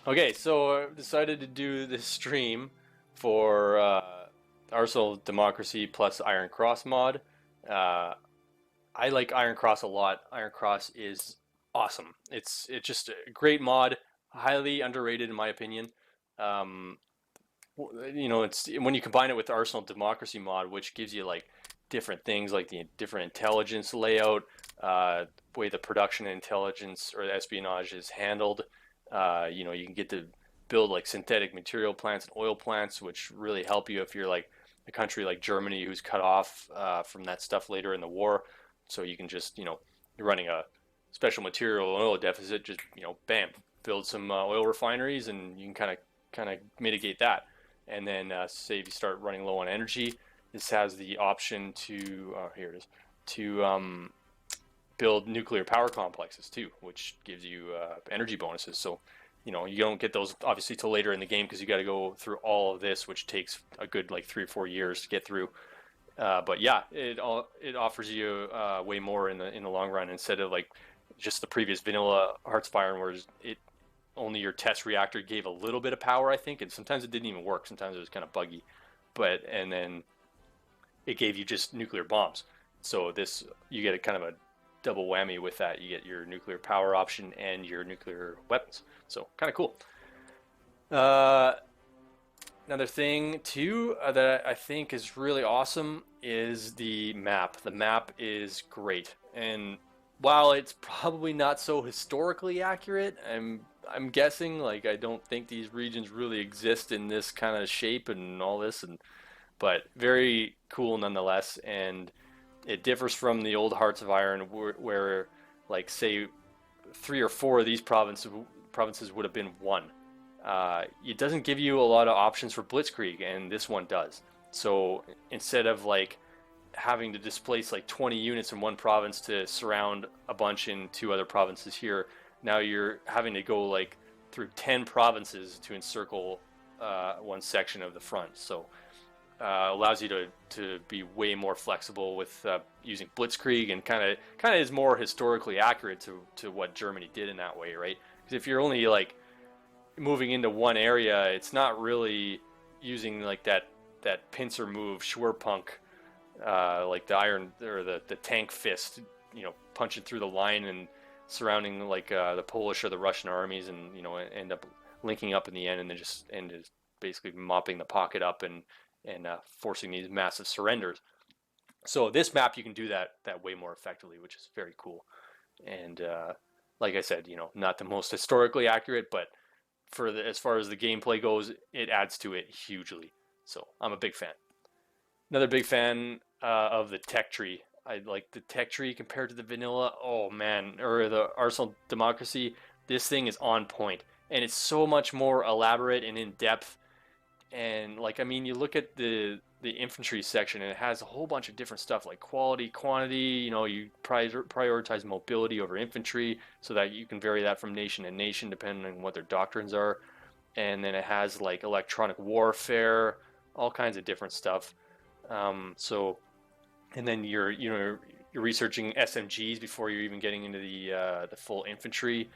Okay, so I decided to do this stream for Arsenal Democracy plus Iron Cross mod. Uh, I like Iron Cross a lot. Iron Cross is awesome. It's just a great mod, highly underrated in my opinion. Um, it's when you combine it with Arsenal Democracy mod, which gives you like different things like the different intelligence layout, way the production intelligence or espionage is handled. You can get to build like synthetic material plants and oil plants, which really help you if you're like a country like Germany who's cut off from that stuff later in the war. So you can just, you're running a special material oil deficit, just, bam, build some oil refineries and you can kind of mitigate that. And then say if you start running low on energy, this has the option to, here it is, to build nuclear power complexes too, which gives you energy bonuses. So, you don't get those obviously till later in the game because you got to go through all of this, which takes a good like 3 or 4 years to get through. But yeah, it offers you way more in the long run instead of like just the previous vanilla Hearts of Iron, where it only your test reactor gave a little bit of power, I think, and sometimes it didn't even work. Sometimes it was kind of buggy, and then it gave you just nuclear bombs. So this you get a kind of a double whammy with that. You get your nuclear power option and your nuclear weapons. So kind of cool. Uh, Another thing too that I think is really awesome is the map. The map is great, and while it's probably not so historically accurate, I'm guessing like I don't think these regions really exist in this kind of shape and all this, but very cool nonetheless. And it differs from the old Hearts of Iron, where like say 3 or 4 of these provinces would have been one. It doesn't give you a lot of options for blitzkrieg, and this one does. So instead of like having to displace like 20 units in one province to surround a bunch in 2 other provinces here, now you're having to go like through 10 provinces to encircle one section of the front. So allows you to be way more flexible with using blitzkrieg, and kind of is more historically accurate to what Germany did in that way, right? Because if you're only like moving into one area, it's not really using like that pincer move, Schwerpunk, like the iron or the tank fist, punching through the line and surrounding like the Polish or the Russian armies, and end up linking up in the end, and then just basically mopping the pocket up and forcing these massive surrenders. So this map you can do that way more effectively, which is very cool. And like I said, not the most historically accurate, but as far as the gameplay goes, it adds to it hugely. So I'm a big fan. Another big fan of the tech tree. I like the tech tree compared to the vanilla. Oh man, or the Arsenal Democracy. This thing is on point, and it's so much more elaborate and in depth. And like, I mean, you look at the infantry section, and it has a whole bunch of different stuff like quality, quantity. You prioritize mobility over infantry, so that you can vary that from nation to nation depending on what their doctrines are. And then it has like electronic warfare, all kinds of different stuff. So, and then you're researching SMGs before you're even getting into the full infantry,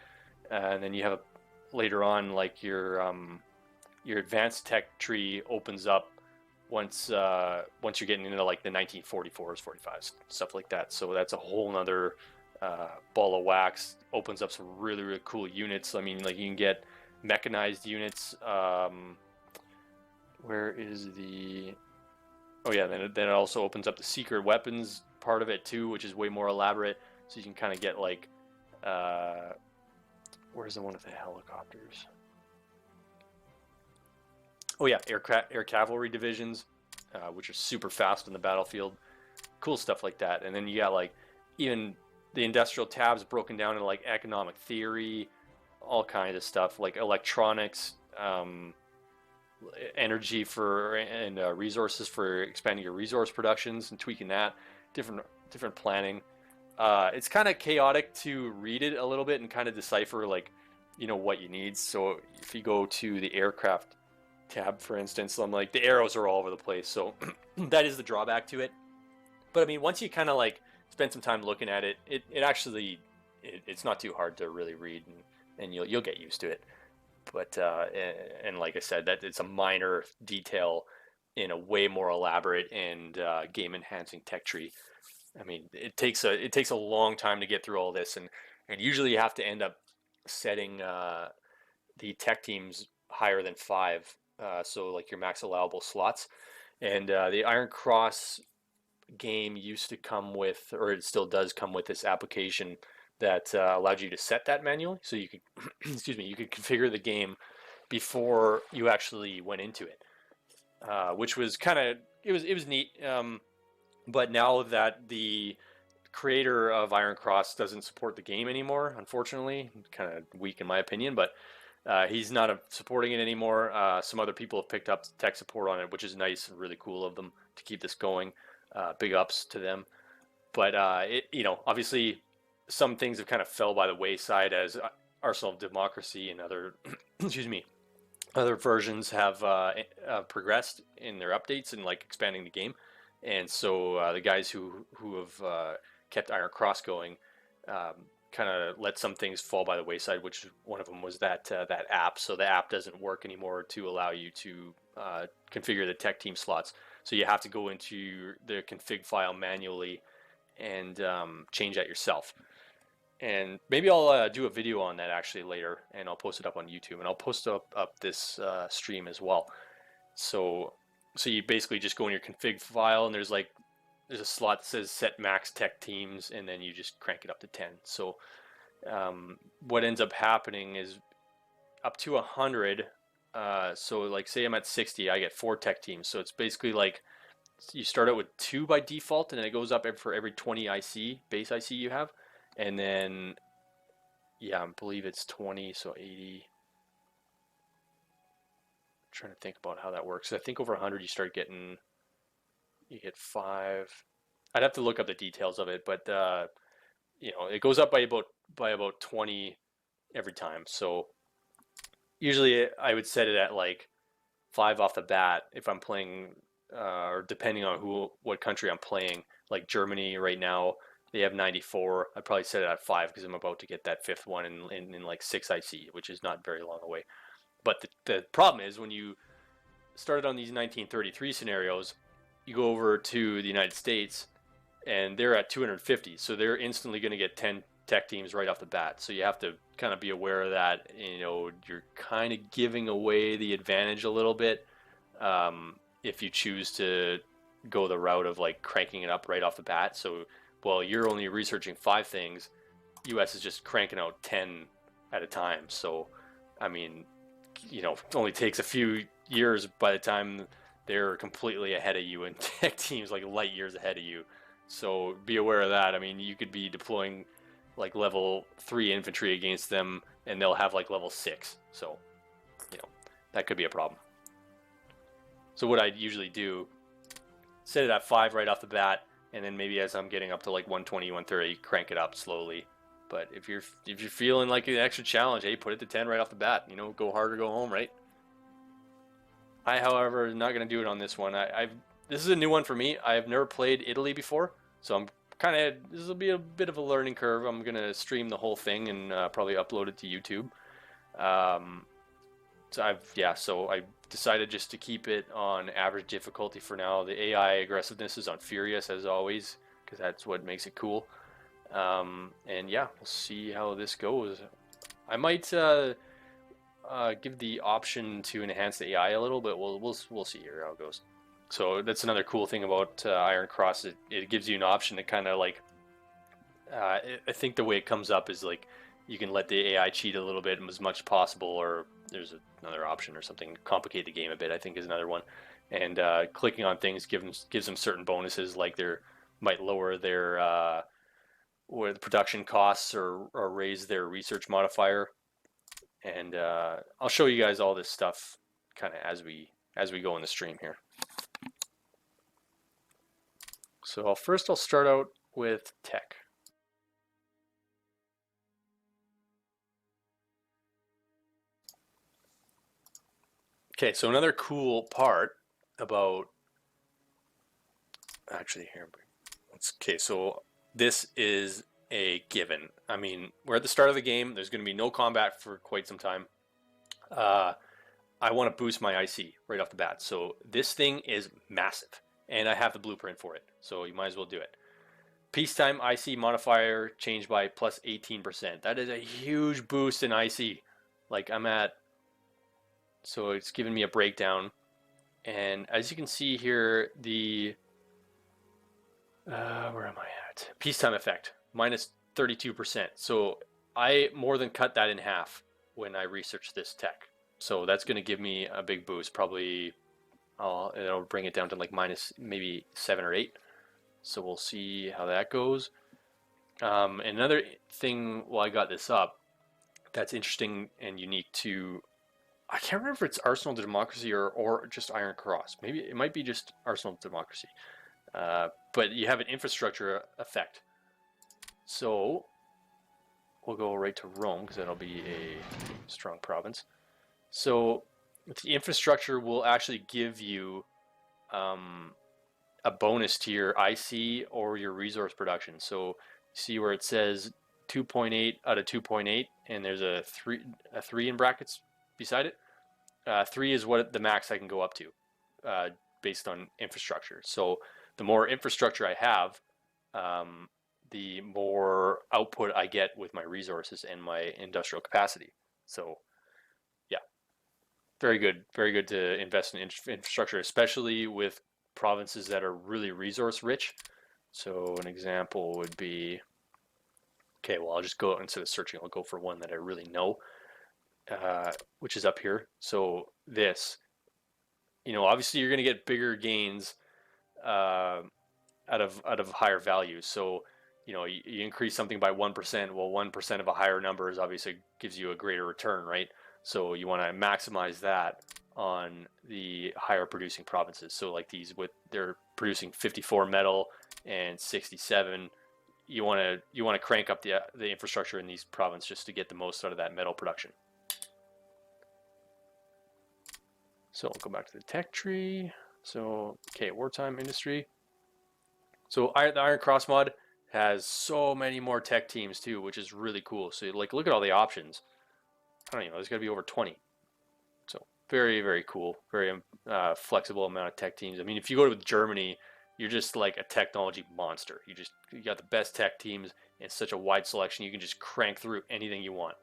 and then you have later on like your advanced tech tree opens up once you're getting into like the 1944s, 45s, stuff like that. So that's a whole nother ball of wax. Opens up some really, really cool units. I mean, like you can get mechanized units. Where is the? Oh yeah, then it also opens up the secret weapons part of it too, which is way more elaborate. So you can kind of get like, where's the one with the helicopters? Oh yeah, air cavalry divisions, which are super fast in the battlefield. Cool stuff like that. And then you got like even the industrial tabs broken down into like economic theory, all kinds of stuff like electronics, energy and resources for expanding your resource productions and tweaking that, different planning. It's kind of chaotic to read it a little bit and kind of decipher like what you need. So if you go to the aircraft tab, for instance, I'm like the arrows are all over the place, so that is the drawback to it. But I mean, once you kind of like spend some time looking at it, it's not too hard to really read, and you'll get used to it. But and like I said, that it's a minor detail in a way more elaborate and game enhancing tech tree. I mean, it takes a long time to get through all this, and usually you have to end up setting the tech teams higher than five, so like your max allowable slots. And the Iron Cross game used to come with, or it still does come with, this application that allowed you to set that manually, so you could, excuse me, you could configure the game before you actually went into it, which was kind of it was neat. But now that the creator of Iron Cross doesn't support the game anymore, unfortunately, kind of weak in my opinion, but he's not supporting it anymore. Some other people have picked up tech support on it, which is nice and really cool of them to keep this going. Big ups to them. But obviously, some things have kind of fell by the wayside as Arsenal of Democracy and other, excuse me, other versions have progressed in their updates and like expanding the game. And so the guys who have kept Iron Cross going kind of let some things fall by the wayside, which one of them was that app. So the app doesn't work anymore to allow you to configure the tech team slots. So you have to go into the config file manually and change that yourself. And maybe I'll do a video on that actually later, and I'll post it up on YouTube, and I'll post up this stream as well. So you basically just go in your config file, and there's a slot that says set max tech teams, and then you just crank it up to 10. So what ends up happening is up to 100. So like say I'm at 60, I get 4 tech teams. So it's basically like you start out with 2 by default, and then it goes up for every 20 IC, base IC you have. And then, yeah, I believe it's 20, so 80. I'm trying to think about how that works. I think over 100 you get 5. I'd have to look up the details of it, but it goes up by about 20 every time. So usually I would set it at like 5 off the bat if I'm playing, or depending on what country I'm playing. Like Germany right now, they have 94. I'd probably set it at 5 because I'm about to get that 5th one in like 6 IC, which is not very long away. But the problem is when you started on these 1933 scenarios, you go over to the United States and they're at 250. So they're instantly going to get 10 tech teams right off the bat. So you have to kind of be aware of that. You're kind of giving away the advantage a little bit if you choose to go the route of like cranking it up right off the bat. So well, you're only researching 5 things, US is just cranking out 10 at a time. So, I mean, it only takes a few years by the time they're completely ahead of you, and tech teams like light years ahead of you. So be aware of that. I mean, you could be deploying like level 3 infantry against them, and they'll have like level 6. So, that could be a problem. So what I'd usually do, set it at 5 right off the bat, and then maybe as I'm getting up to like 120, 130, crank it up slowly. But if you're feeling like an extra challenge, hey, put it to 10 right off the bat. Go hard or go home, right? I, however, am not going to do it on this one. This is a new one for me. I've never played Italy before, so this will be a bit of a learning curve. I'm going to stream the whole thing and probably upload it to YouTube. So I decided just to keep it on average difficulty for now. The AI aggressiveness is on Furious as always, because that's what makes it cool. And yeah, we'll see how this goes. I might give the option to enhance the AI a little, but we'll see here how it goes. So that's another cool thing about Iron Cross. It gives you an option to kind of like. I think the way it comes up is like you can let the AI cheat a little bit as much as possible, or there's another option or something. Complicate the game a bit, I think, is another one. And clicking on things gives them certain bonuses, like might lower their or the production costs, or raise their research modifier. And I'll show you guys all this stuff kind of as we go in the stream here. So I'll start out with tech. Okay, so another cool part about so this is a given. I mean, we're at the start of the game. There's going to be no combat for quite some time. uh, I want to boost my IC right off the bat. So this thing is massive, and I have the blueprint for it. So you might as well do it. Peacetime IC modifier changed by plus 18%. That is a huge boost in IC. Like I'm at, so it's giving me a breakdown. And as you can see here, the, where am I at? Peacetime effect, minus 32%. So I more than cut that in half when I researched this tech. So that's going to give me a big boost. Probably, it'll bring it down to like minus maybe 7 or 8. So we'll see how that goes. Another thing while I got this up that's interesting and unique to, I can't remember if it's Arsenal to Democracy or just Iron Cross. Maybe it might be just Arsenal to Democracy. But you have an infrastructure effect. So we'll go right to Rome because that'll be a strong province. So the infrastructure will actually give you a bonus to your IC or your resource production. So see where it says 2.8 out of 2.8, and there's a three in brackets beside it. 3 is what the max I can go up to based on infrastructure. So the more infrastructure I have, the more output I get with my resources and my industrial capacity. So yeah, very good to invest in infrastructure, especially with provinces that are really resource rich. So an example would be, okay, well, I'll just go, instead of searching, I'll go for one that I really know, which is up here. So this, obviously you're going to get bigger gains out of higher values. So, you increase something by 1%. Well, 1% of a higher number is obviously gives you a greater return, right? So you want to maximize that on the higher producing provinces. So like they're producing 54 metal and 67. You want to crank up the infrastructure in these provinces just to get the most out of that metal production. So I'll go back to the tech tree. So okay, wartime industry. So the Iron Cross mod has so many more tech teams too, which is really cool. So like look at all the options. I don't know, there's got to be over 20. So very, very cool. Very flexible amount of tech teams. I mean, if you go to Germany, you're just like a technology monster. You got the best tech teams and such a wide selection. You can just crank through anything you want.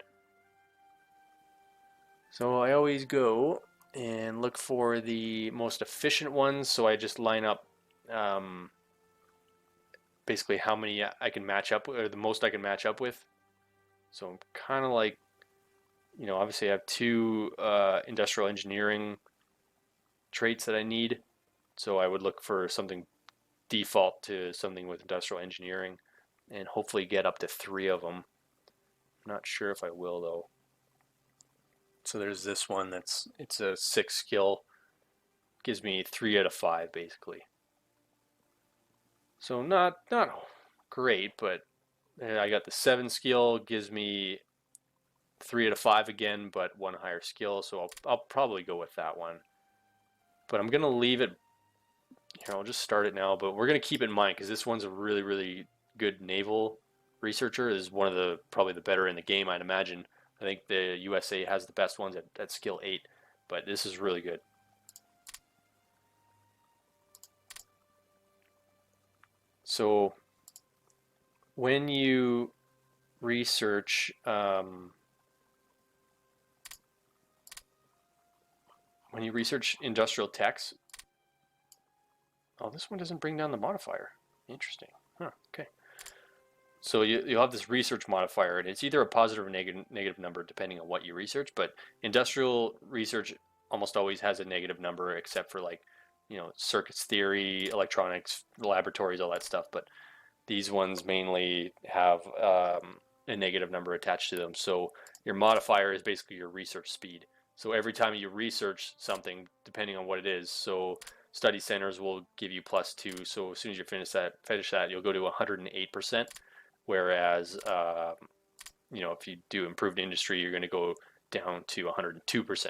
So I always go and look for the most efficient ones. So I just line up basically how many I can match up with, or the most I can match up with. So I'm kind of like, obviously I have 2 industrial engineering traits that I need. So I would look for something default to something with industrial engineering and hopefully get up to 3 of them. I'm not sure if I will though. So there's this one it's a 6 skill, gives me 3 out of 5 basically. So not great, but I got the 7 skill, gives me 3 out of 5 again, but 1 higher skill, so I'll probably go with that one. But I'm gonna leave it here. I'll just start it now, but we're gonna keep it in mind because this one's a really, really good naval researcher. This is one of probably the better in the game, I'd imagine. I think the USA has the best ones at skill 8, but this is really good. So when you research industrial techs, oh, this one doesn't bring down the modifier. Interesting. Huh, okay. So you'll have this research modifier, and it's either a positive or negative number depending on what you research, but industrial research almost always has a negative number except for like, circuits theory, electronics, laboratories, all that stuff, but these ones mainly have a negative number attached to them. So your modifier is basically your research speed. So every time you research something, depending on what it is, so study centers will give you +2. So as soon as you finish that, you'll go to 108%. Whereas, if you do improved industry, you're going to go down to 102%.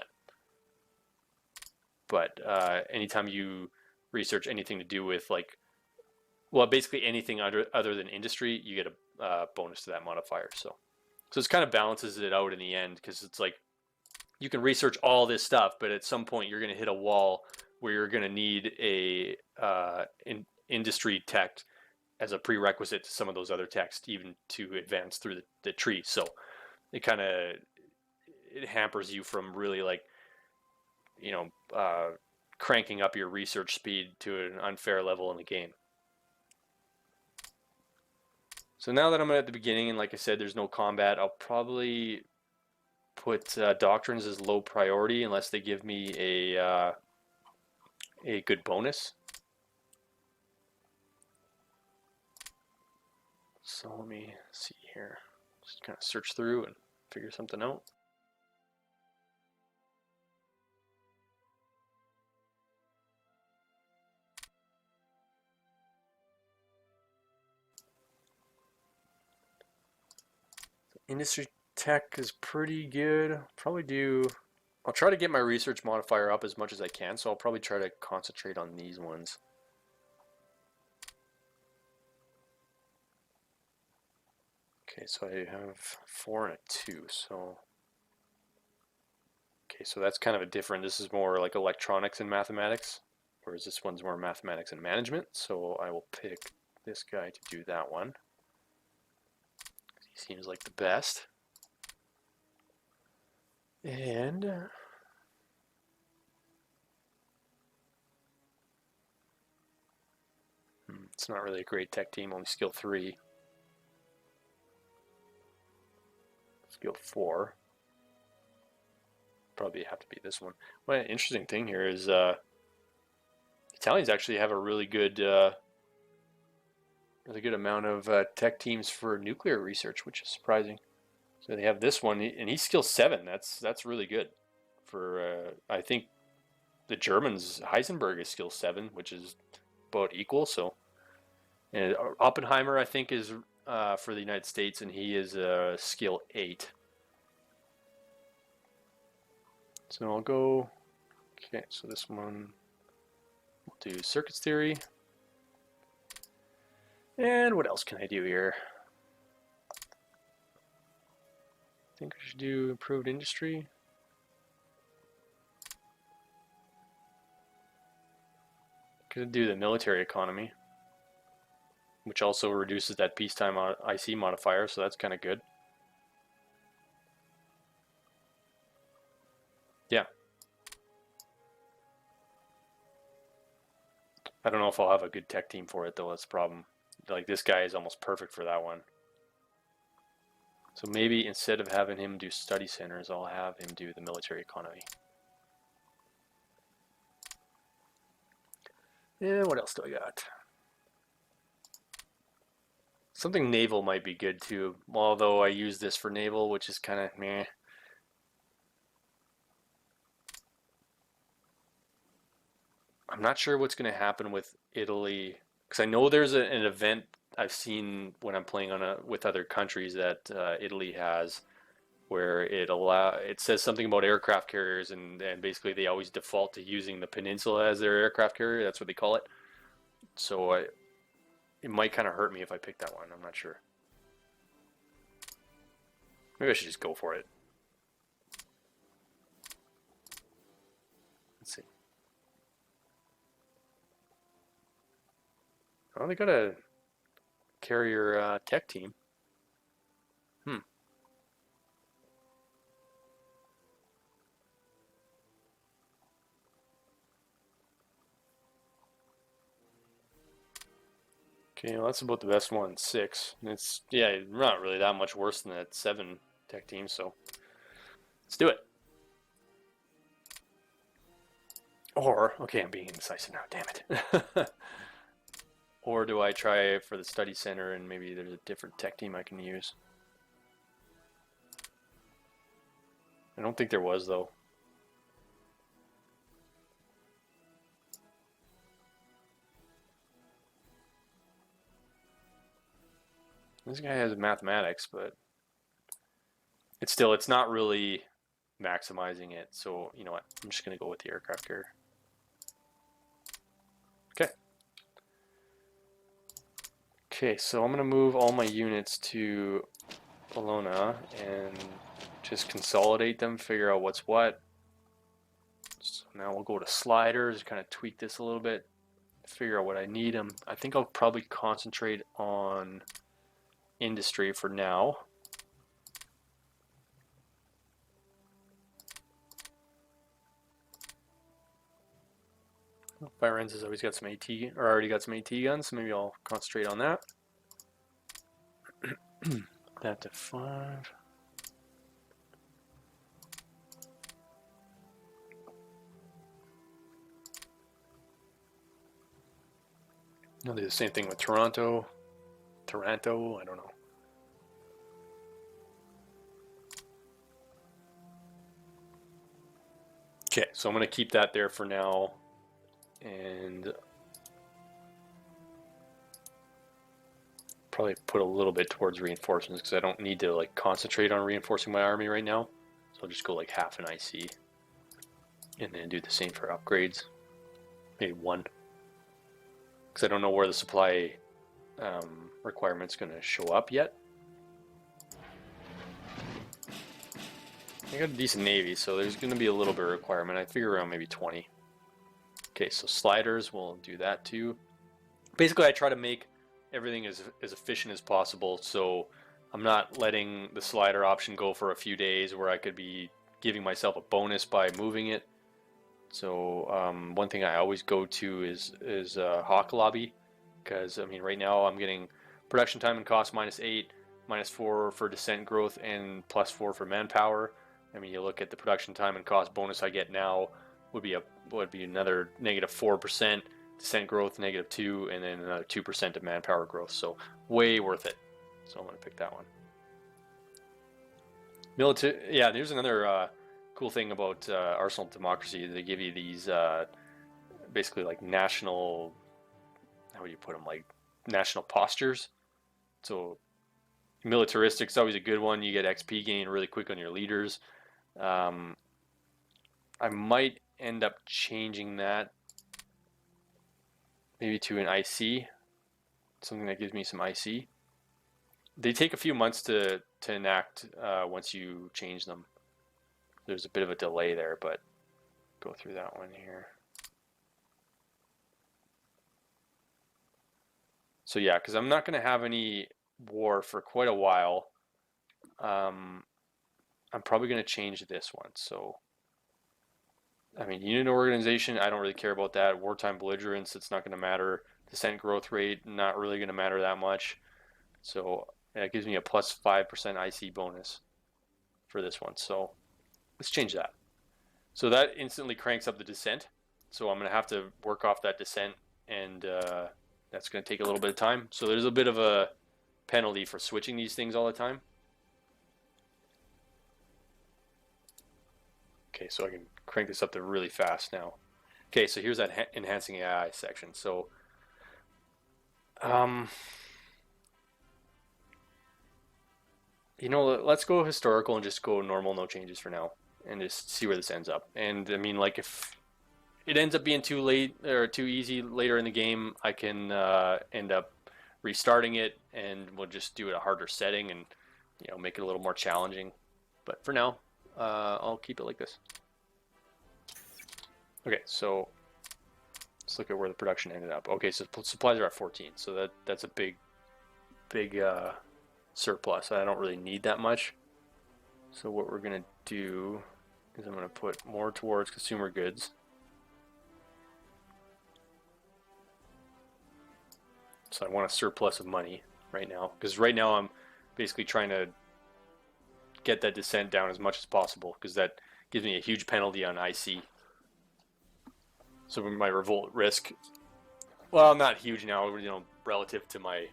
But anytime you research anything to do with basically anything other than industry, you get a bonus to that modifier. So it kind of balances it out in the end because it's like you can research all this stuff, but at some point you're going to hit a wall where you're going to need a industry tech as a prerequisite to some of those other techs, even to advance through the tree. So it kind of it hampers you from really like, you know, cranking up your research speed to an unfair level in the game. So now that I'm at the beginning, and like I said, there's no combat, I'll probably put doctrines as low priority unless they give me a good bonus. So let me see here. Just kind of search through and figure something out. Industry tech is pretty good. I'll try to get my research modifier up as much as I can, so I'll probably try to concentrate on these ones. Okay, so I have 4 and a 2, so... Okay, so that's kind of a different, this is more like electronics and mathematics, whereas this one's more mathematics and management, so I will pick this guy to do that one. He seems like the best. And... it's not really a great tech team, only skill 3. Skill 4. Probably have to be this one. Well, an interesting thing here is Italians actually have a really good amount of tech teams for nuclear research, which is surprising. So they have this one, and he's skill 7. That's really good. For I think the Germans, Heisenberg is skill 7, which is about equal. So, and Oppenheimer I think is for the United States, and he is skill 8. So I'll go. Okay, so this one we'll do circuits theory. And what else can I do here? I think I should do improved industry. Could do the military economy, which also reduces that peacetime IC modifier, so that's kind of good. Yeah. I don't know if I'll have a good tech team for it, though. That's the problem. Like, this guy is almost perfect for that one. So maybe instead of having him do study centers, I'll have him do the military economy. And what else do I got? Something naval might be good too, although I use this for naval, which is kind of meh. I'm not sure what's going to happen with Italy, because I know there's an event I've seen when I'm playing on with other countries that Italy has, where it says something about aircraft carriers, and basically they always default to using the peninsula as their aircraft carrier. That's what they call it. So it might kind of hurt me if I pick that one. I'm not sure. Maybe I should just go for it. Let's see. Oh, they got a carrier tech team. Okay, well, that's about the best one, 6. And it's, yeah, not really that much worse than that 7 tech team, so let's do it. Or, okay, I'm being indecisive now, damn it. Or do I try for the study center and maybe there's a different tech team I can use? I don't think there was, though. This guy has mathematics, but it's not really maximizing it. So, you know what? I'm just going to go with the aircraft carrier. Okay. Okay, so I'm going to move all my units to Bologna and just consolidate them, figure out what's what. So now we'll go to sliders, kind of tweak this a little bit, figure out what I need them. I think I'll probably concentrate on industry for now. Firenz has always got some AT, or already got some AT guns, so maybe I'll concentrate on that. That to 5. I'll do the same thing with Toronto, I don't know. Okay, so I'm going to keep that there for now, and probably put a little bit towards reinforcements because I don't need to like concentrate on reinforcing my army right now. So I'll just go like half an IC, and then do the same for upgrades, maybe 1. Because I don't know where the supply requirement's going to show up yet. I got a decent navy, so there's going to be a little bit of requirement. I figure around maybe 20. Okay, so sliders, we'll do that too. Basically, I try to make everything as efficient as possible, so I'm not letting the slider option go for a few days where I could be giving myself a bonus by moving it. So one thing I always go to is Hawk Lobby, because I mean right now I'm getting production time and cost -8, -4 for descent growth, and +4 for manpower. I mean, you look at the production time and cost bonus I get now would be another -4%, descent growth -2, and then another 2% of manpower growth. So way worth it. So I'm gonna pick that one. Military, yeah. There's another cool thing about Arsenal Democracy. They give you these basically like national, how would you put them, like national postures. So militaristic is always a good one. You get XP gain really quick on your leaders. I might end up changing that maybe to an IC, something that gives me some IC. They take a few months to enact once you change them. There's a bit of a delay there, but go through that one here. So yeah, because I'm not going to have any war for quite a while. I'm probably going to change this one. So, I mean, unit organization, I don't really care about that. Wartime belligerence, it's not going to matter. Descent growth rate, not really going to matter that much. So that gives me a +5% IC bonus for this one. So let's change that. So that instantly cranks up the descent. So I'm going to have to work off that descent, and that's going to take a little bit of time. So there's a bit of a penalty for switching these things all the time. Okay, so I can crank this up to really fast now. Okay, so here's that enhancing AI section. So you know, let's go historical and just go normal, no changes for now, and just see where this ends up. And I mean, like, if it ends up being too late or too easy later in the game, I can end up restarting it, and we'll just do it a harder setting and, you know, make it a little more challenging. But for now, I'll keep it like this. Okay, so let's look at where the production ended up. Okay, so supplies are at 14, so that's a big surplus. I don't really need that much. So what we're gonna do is I'm gonna put more towards consumer goods. So I want a surplus of money right now, because right now I'm basically trying to get that descent down as much as possible, because that gives me a huge penalty on IC. So my revolt risk, well, not huge now, you know, relative to my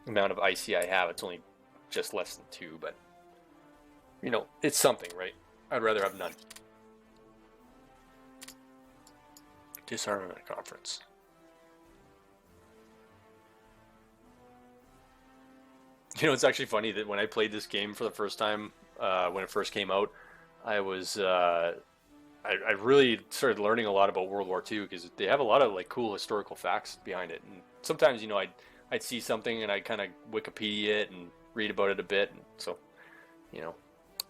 amount of IC I have. It's only just less than 2, but you know, it's something, right? I'd rather have none. Disarmament conference. You know, it's actually funny that when I played this game for the first time, when it first came out, I really started learning a lot about World War II, because they have a lot of like cool historical facts behind it. And sometimes, you know, I I'd see something and I'd kind of Wikipedia it and read about it a bit. And so, you know,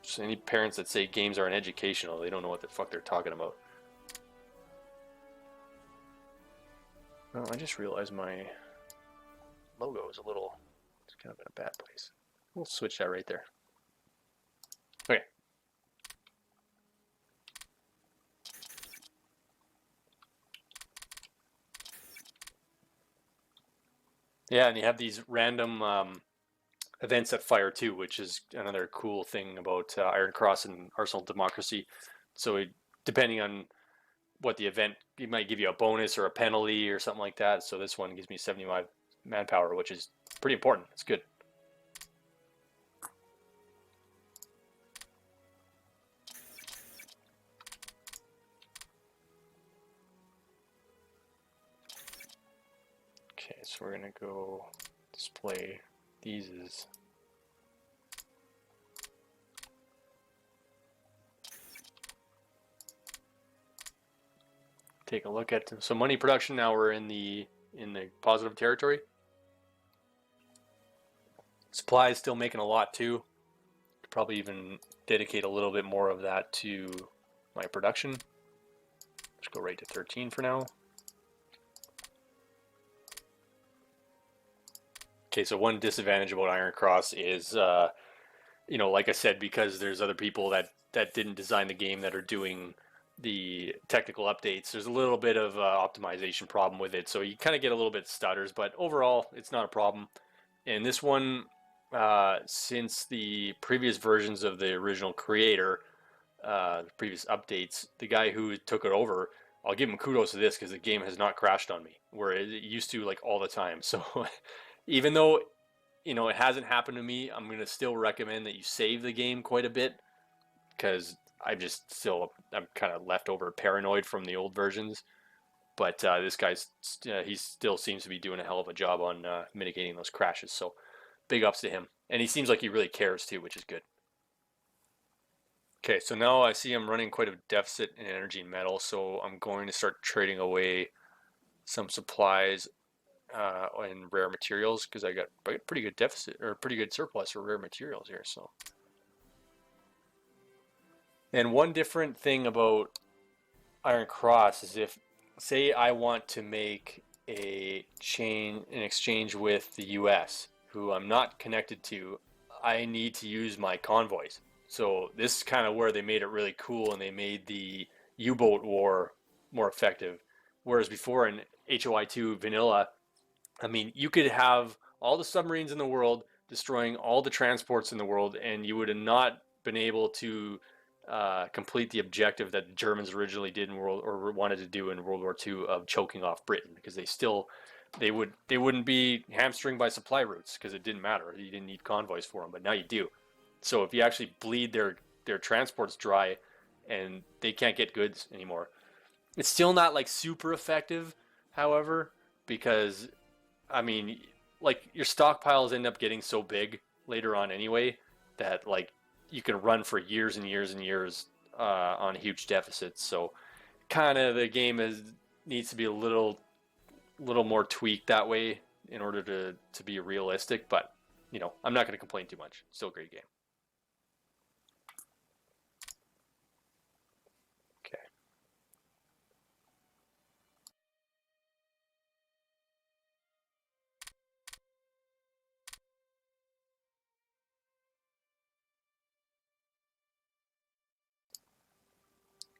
just any parents that say games aren't educational, they don't know what the fuck they're talking about. Oh, I just realized my logo is it's kind of in a bad place. We'll switch that right there. Okay. Yeah, and you have these random events that fire too, which is another cool thing about Iron Cross and Arsenal Democracy. So depending on what the event, it might give you a bonus or a penalty or something like that. So this one gives me 75 manpower, which is pretty important. It's good. Okay, so we're gonna go display these as take a look at so money production. Now we're in the positive territory. Supply is still making a lot too. Could probably even dedicate a little bit more of that to my production. Let's go right to 13 for now. Okay, so one disadvantage about Iron Cross is, you know, like I said, because there's other people that didn't design the game that are doing the technical updates, there's a little bit of optimization problem with it. So you kind of get a little bit stutters, but overall, it's not a problem. And this one, since the previous versions of the original creator, the previous updates, the guy who took it over, I'll give him kudos to this because the game has not crashed on me, where it used to like all the time. So even though, you know, it hasn't happened to me, I'm gonna still recommend that you save the game quite a bit because I'm kind of leftover paranoid from the old versions. But this guy's he still seems to be doing a hell of a job on mitigating those crashes. So big ups to him, and he seems like he really cares too, which is good. Okay, so now I see I'm running quite a deficit in energy and metal, so I'm going to start trading away some supplies and rare materials because I got pretty good deficit or pretty good surplus for rare materials here. So, and one different thing about Iron Cross is if, say, I want to make an exchange with the U.S., who I'm not connected to, I need to use my convoys. So this is kind of where they made it really cool, and they made the U-boat war more effective. Whereas before in HOI2 vanilla, I mean, you could have all the submarines in the world destroying all the transports in the world, and you would have not been able to complete the objective that the Germans originally did in world or wanted to do in World War II of choking off Britain, because they wouldn't be hamstringed by supply routes because it didn't matter. You didn't need convoys for them, but now you do. So if you actually bleed their transports dry, and they can't get goods anymore, it's still not like super effective. However, because I mean, like your stockpiles end up getting so big later on anyway that like you can run for years and years and years on huge deficits. So kind of the game needs to be a little more tweaked that way in order to be realistic. But you know, I'm not going to complain too much. Still a great game. Okay.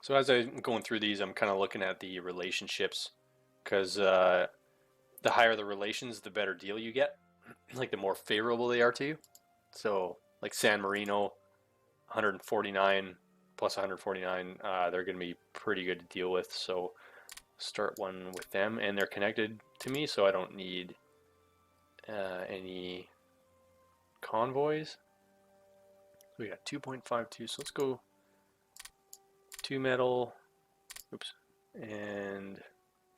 So as I'm going through these, I'm kind of looking at the relationships because the higher the relations, the better deal you get. Like the more favorable they are to you. So like San Marino, 149 plus 149, they're going to be pretty good to deal with. So start one with them, and they're connected to me, so I don't need any convoys. So we got 2.52, so let's go 2 metal, oops, and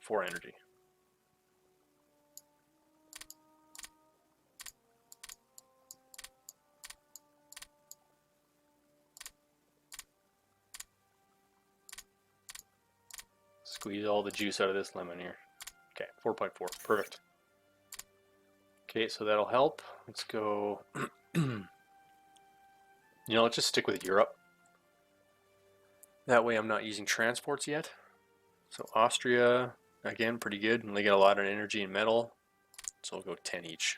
4 energy. Squeeze all the juice out of this lemon here. Okay, 4.4, perfect. Okay, so that'll help. Let's go. Let's just stick with Europe. That way I'm not using transports yet. So Austria, again, pretty good. And they get a lot of energy and metal. So we'll go 10 each.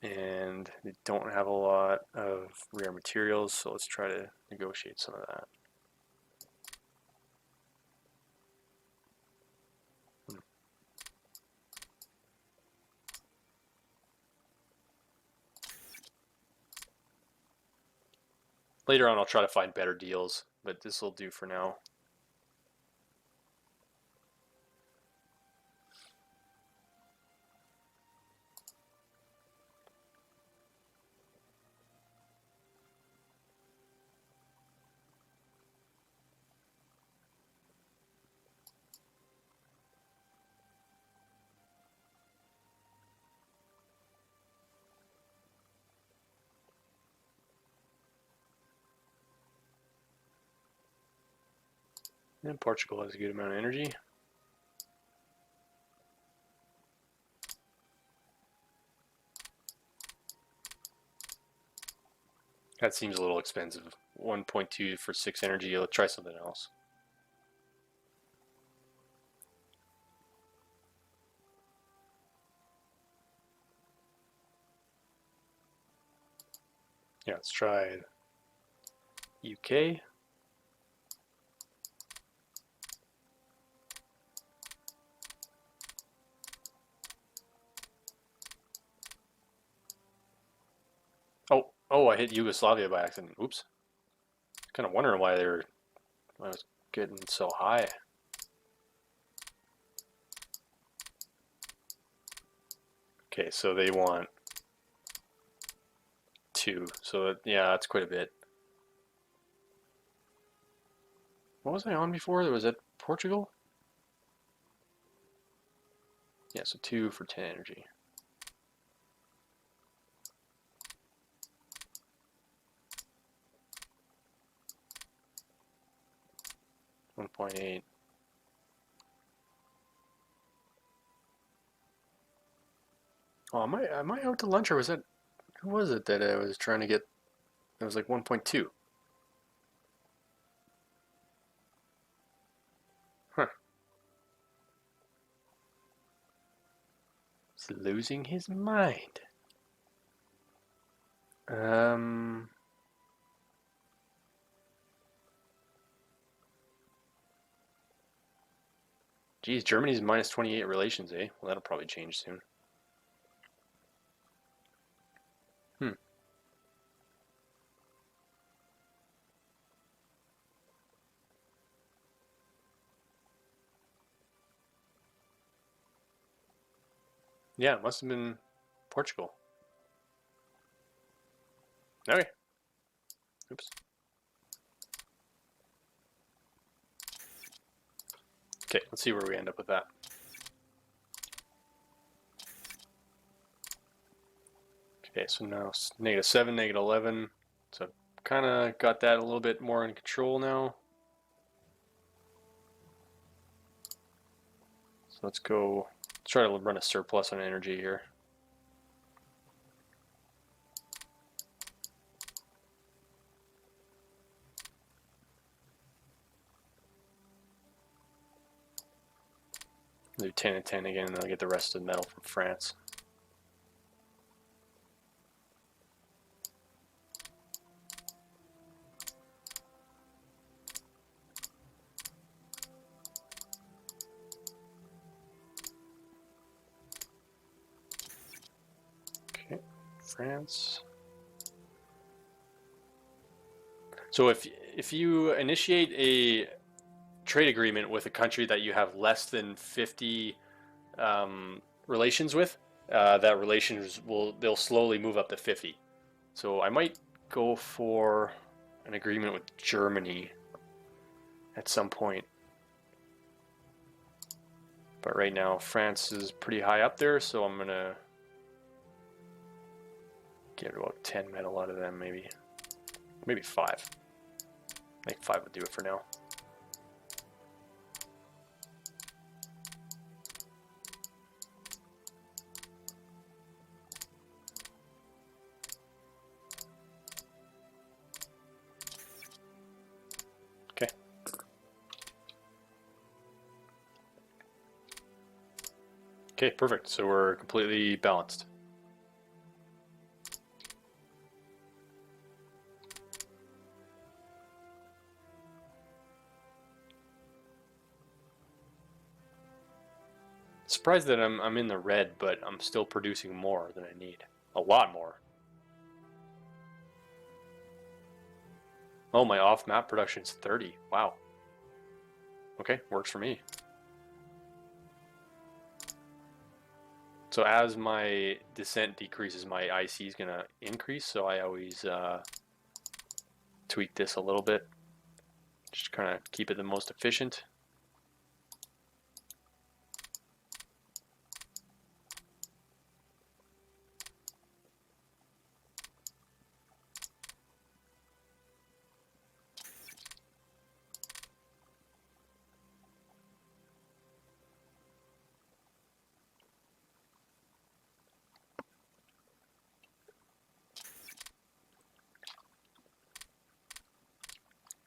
And they don't have a lot of rare materials, so let's try to negotiate some of that. Later on I'll try to find better deals, but this will do for now. And Portugal has a good amount of energy. That seems a little expensive. 1.2 for 6 energy. Let's try something else. Yeah, let's try UK. Oh, I hit Yugoslavia by accident. Oops. Kind of wondering why I was getting so high. Okay, so they want 2. So yeah, that's quite a bit. What was I on before? Was that Portugal? Yeah, so 2 for 10 energy. $1.8. Oh, am I out to lunch, or was that, who was it that I was trying to get? It was like 1.2. Huh. He's losing his mind. Geez, Germany's minus 28 relations, eh? Well, that'll probably change soon. Yeah, it must have been Portugal. Okay. Oops. Okay, let's see where we end up with that. Okay, so now -7, -11. So I've kind of got that a little bit more in control now. So let's try to run a surplus on energy here. Do 10 and 10 again, and then I'll get the rest of the metal from France. Okay, France. So if you initiate a trade agreement with a country that you have less than 50 relations with, that relations they'll slowly move up to 50. So I might go for an agreement with Germany at some point. But right now France is pretty high up there, so I'm gonna get about 10 metal out of them, maybe 5. I think 5 would do it for now. Okay. Okay, perfect. So we're completely balanced. Surprised that I'm in the red, but I'm still producing more than I need. A lot more. Oh, my off-map production's 30. Wow. Okay, works for me. So as my descent decreases, my IC is going to increase, so I always tweak this a little bit. Just kind of keep it the most efficient.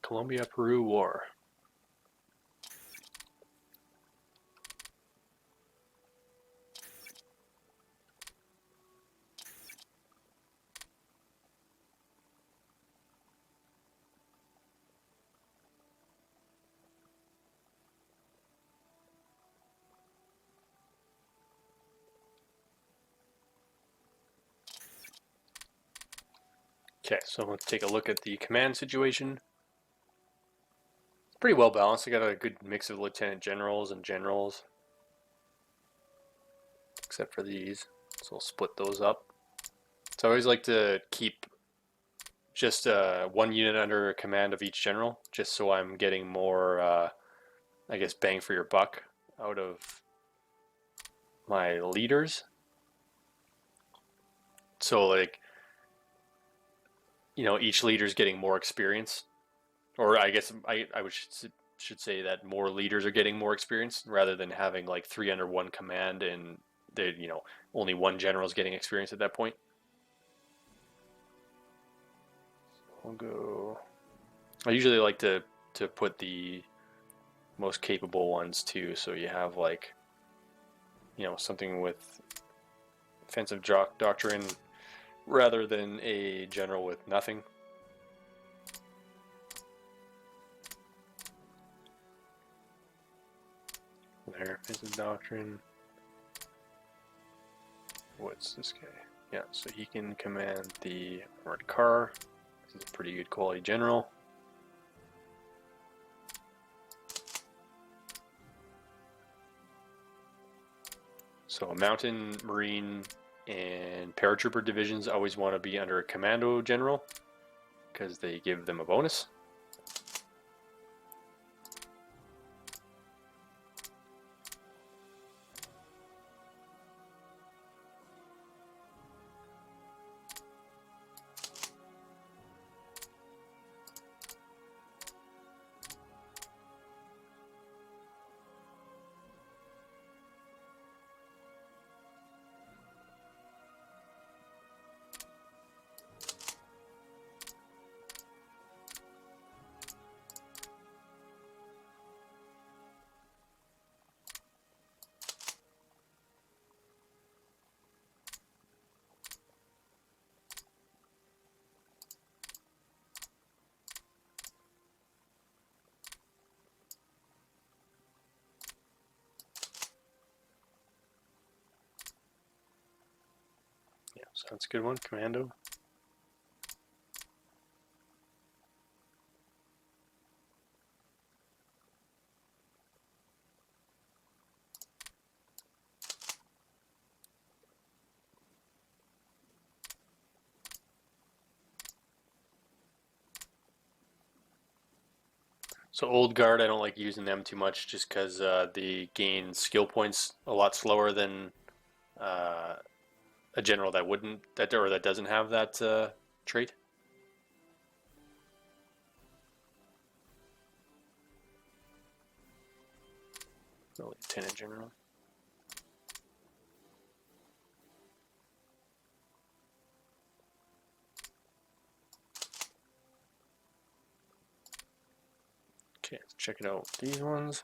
Colombia-Peru War. Okay, so let's take a look at the command situation. It's pretty well balanced. I got a good mix of lieutenant generals and generals, except for these. So we'll split those up. So I always like to keep just one unit under command of each general, just so I'm getting more, I guess, bang for your buck out of my leaders. So like, you know, each leader's getting more experience, or I guess I should say that more leaders are getting more experience rather than having like 3 under one command and they, you know, only one general's getting experience at that point. I'll go. I usually like to put the most capable ones too, so you have like, you know, something with offensive doctrine rather than a general with nothing. There, offensive doctrine. What's this guy? Yeah, so he can command the armored car. This is a pretty good quality general. So mountain, marine, and paratrooper divisions always want to be under a commando general because they give them a bonus. Yeah, so that's a good one, commando. So old guard, I don't like using them too much just because they gain skill points a lot slower than uh, a general that wouldn't, that doesn't have that trait. No, 10 in general. Okay, let's check it out. These ones.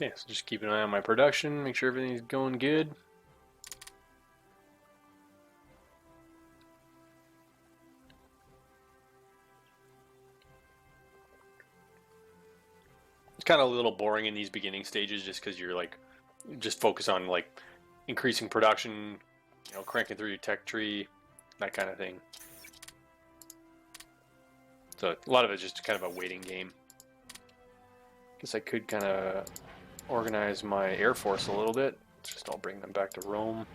Okay, so just keep an eye on my production, make sure everything's going good. It's kind of a little boring in these beginning stages just because you're like, just focus on like increasing production, you know, cranking through your tech tree, that kind of thing. So a lot of it's just kind of a waiting game. Guess I could kind of organize my Air Force a little bit. Just I'll bring them back to Rome.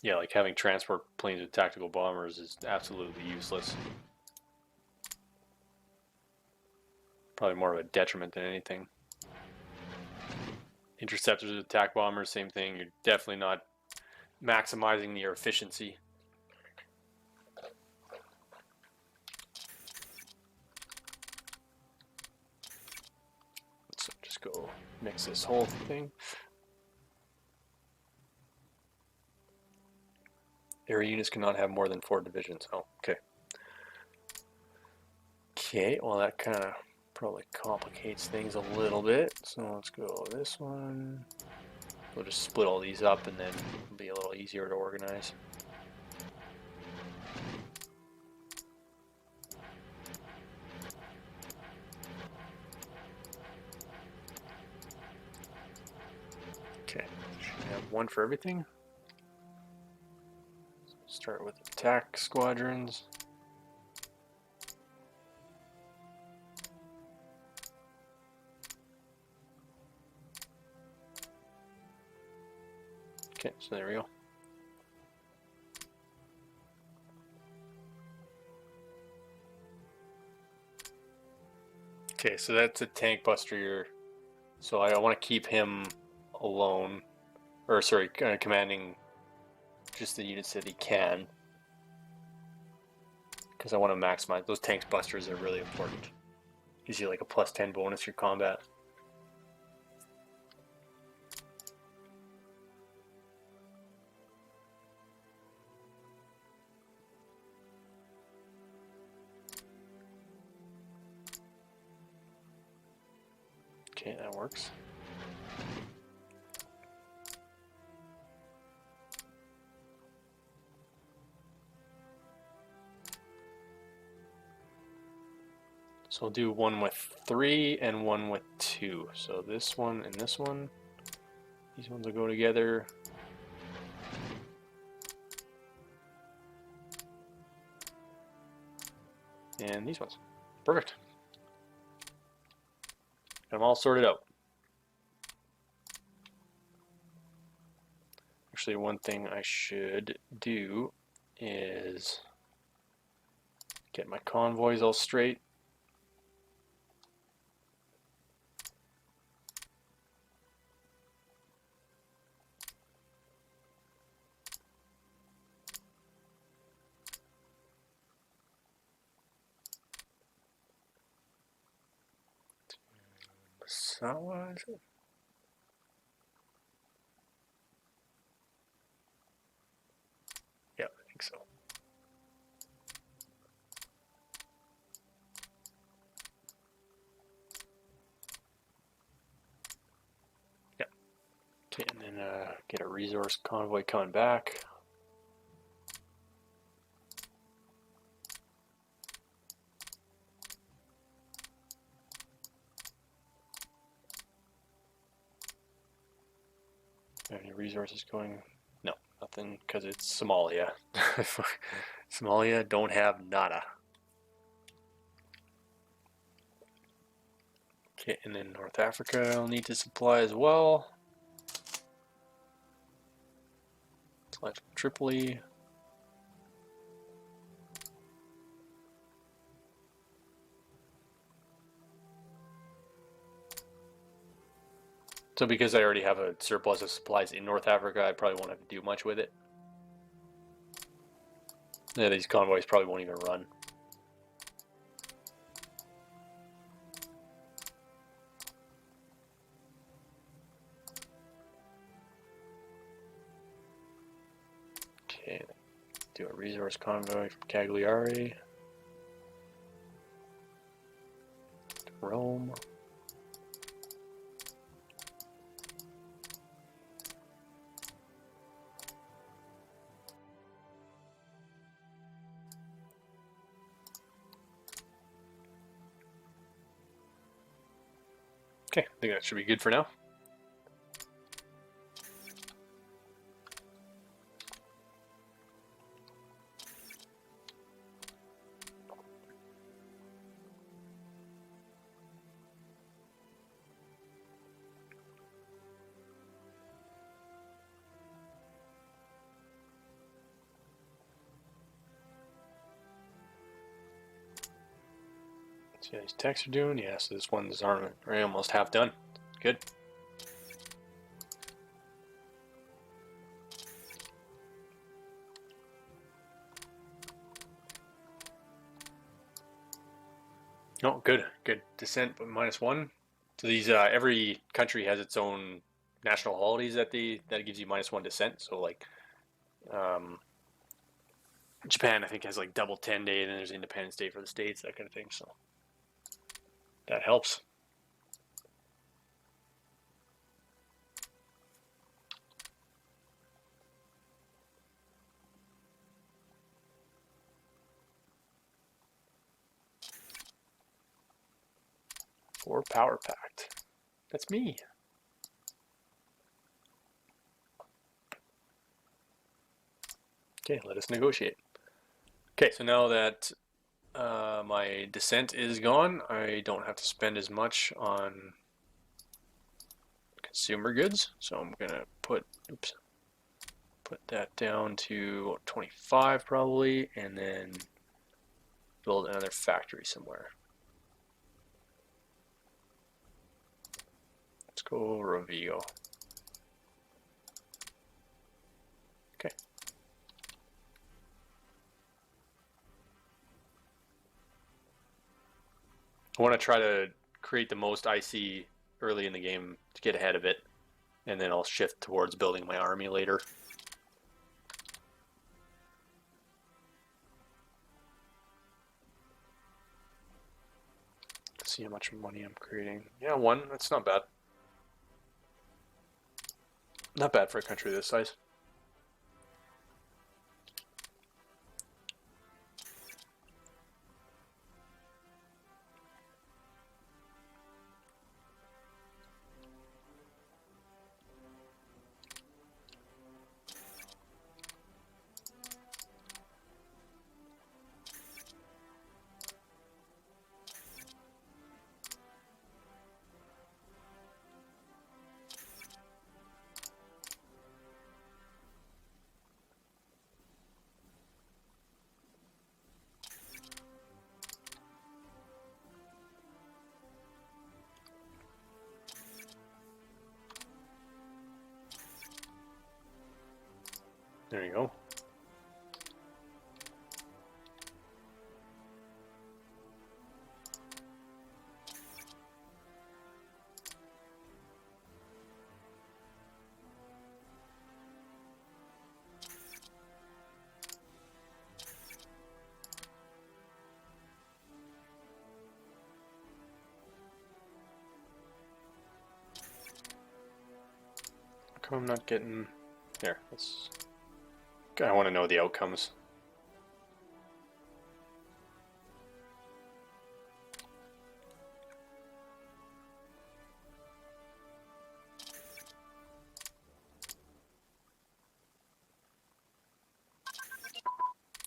Yeah, like having transport planes with tactical bombers is absolutely useless. Probably more of a detriment than anything. Interceptors with attack bombers, same thing. You're definitely not maximizing your efficiency. So just go mix this whole thing. Area units cannot have more than 4 divisions. Oh, okay. Okay, well that kind of probably complicates things a little bit. So let's go this one. We'll just split all these up and then it'll be a little easier to organize. Okay, should have one for everything. Start with attack squadrons. Okay, so there we go. Okay, so that's a tank buster here. So I want to keep him alone, or sorry, commanding just the units that he can, because I want to maximize those tank busters. Are really important. Gives you like a +10 bonus your combat. Okay, that works. So we'll do one with 3 and one with 2. So this one and this one. These ones will go together. And these ones. Perfect. Got them all sorted out. Actually, one thing I should do is get my convoys all straight. Sawa, is it? Yeah, I think so. Yeah. Okay, and then get a resource convoy coming back. Any resources going? No, nothing, because it's Somalia. Somalia don't have nada. Okay, and then North Africa I'll need to supply as well. Select Tripoli. So because I already have a surplus of supplies in North Africa, I probably won't have to do much with it. Yeah, these convoys probably won't even run. Okay, do a resource convoy from Cagliari to Rome. Okay, I think that should be good for now. See how these techs are doing? Yeah, so this one's almost half done. Good. Oh, good. Good. Descent, but -1. So these, every country has its own national holidays that gives you -1 descent. So like, Japan, I think, has like double 10 day, and then there's Independence Day for the States, that kind of thing. So that helps. For Power Pact. That's me. Okay, let us negotiate. Okay, so now that my descent is gone, I don't have to spend as much on consumer goods. So I'm gonna put that down to 25 probably, and then build another factory somewhere. Let's go Rovigo. Okay. I want to try to create the most IC early in the game to get ahead of it, and then I'll shift towards building my army later. see how much money I'm creating. Yeah, 1. That's not bad. Not bad for a country this size. There you go. How come I'm not getting... Here, let's... I want to know the outcomes.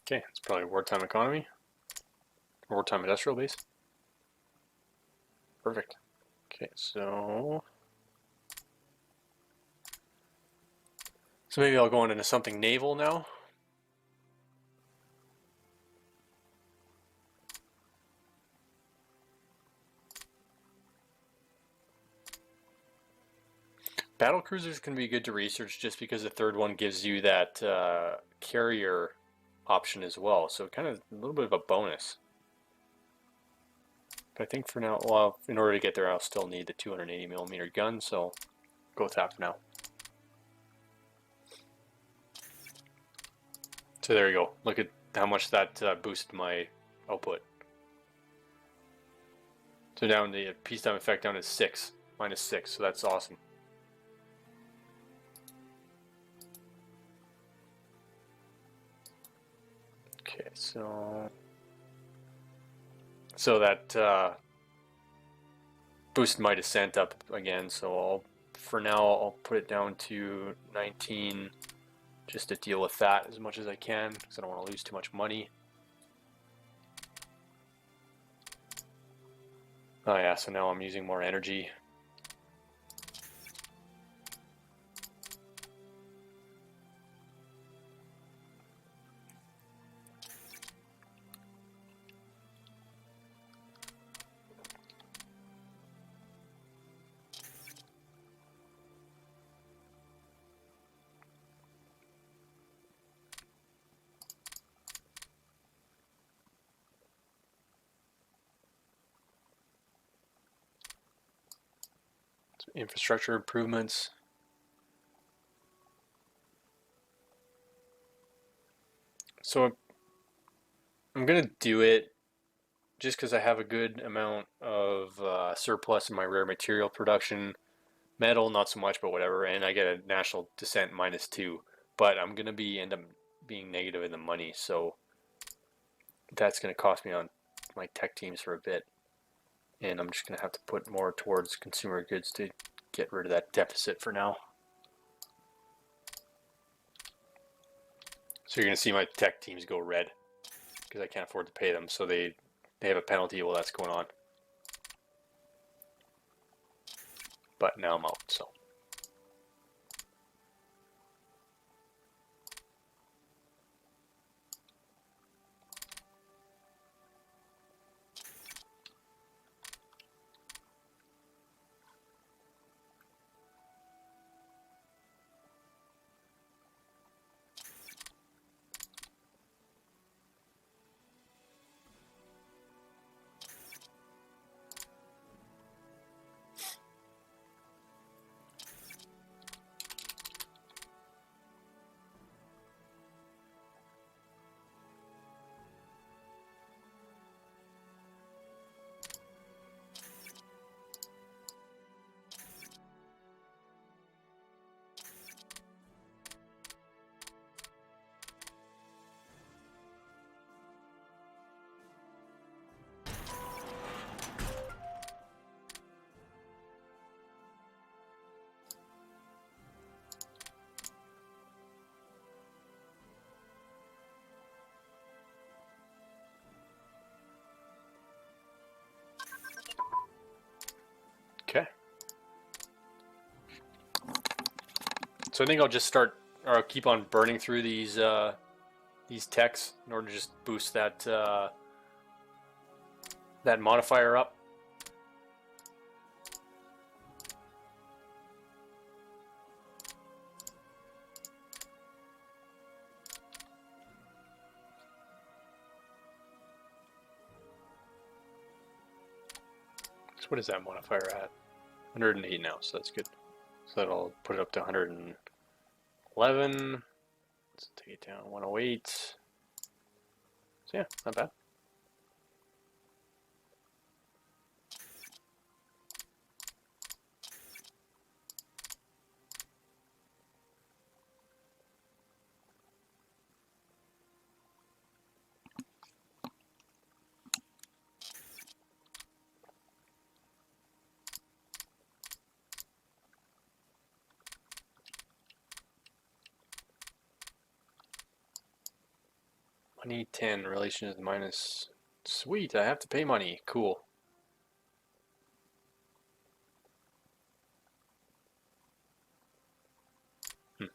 Okay, it's probably wartime economy. Wartime industrial base. Perfect. Okay, so maybe I'll go on into something naval now. Battle cruisers can be good to research just because the third one gives you that carrier option as well. So kind of a little bit of a bonus. But I think for now, well, in order to get there, I'll still need the 280mm gun, so go with that for now. So there you go. Look at how much that boosted my output. So down the peacetime effect down to 6, -6, so that's awesome. Okay, so that boosted my descent up again, so for now I'll put it down to 19 just to deal with that as much as I can because I don't want to lose too much money. Oh yeah, so now I'm using more energy. Infrastructure improvements. So I'm gonna do it just because I have a good amount of surplus in my rare material production. Metal, not so much, but whatever. And I get a national descent -2. But I'm gonna end up being negative in the money, so that's gonna cost me on my tech teams for a bit. And I'm just gonna have to put more towards consumer goods to get rid of that deficit for now. So you're gonna see my tech teams go red because I can't afford to pay them, so they have a penalty while that's going on. But now I'm out, so. So I think I'll just start, or I'll keep on burning through these techs in order to just boost that that modifier up. So what is that modifier at? 108 now, so that's good. So that'll put it up to 111. Let's take it down 108. So yeah, not bad. Money 10, relation is minus. Sweet, I have to pay money. Cool. Okay,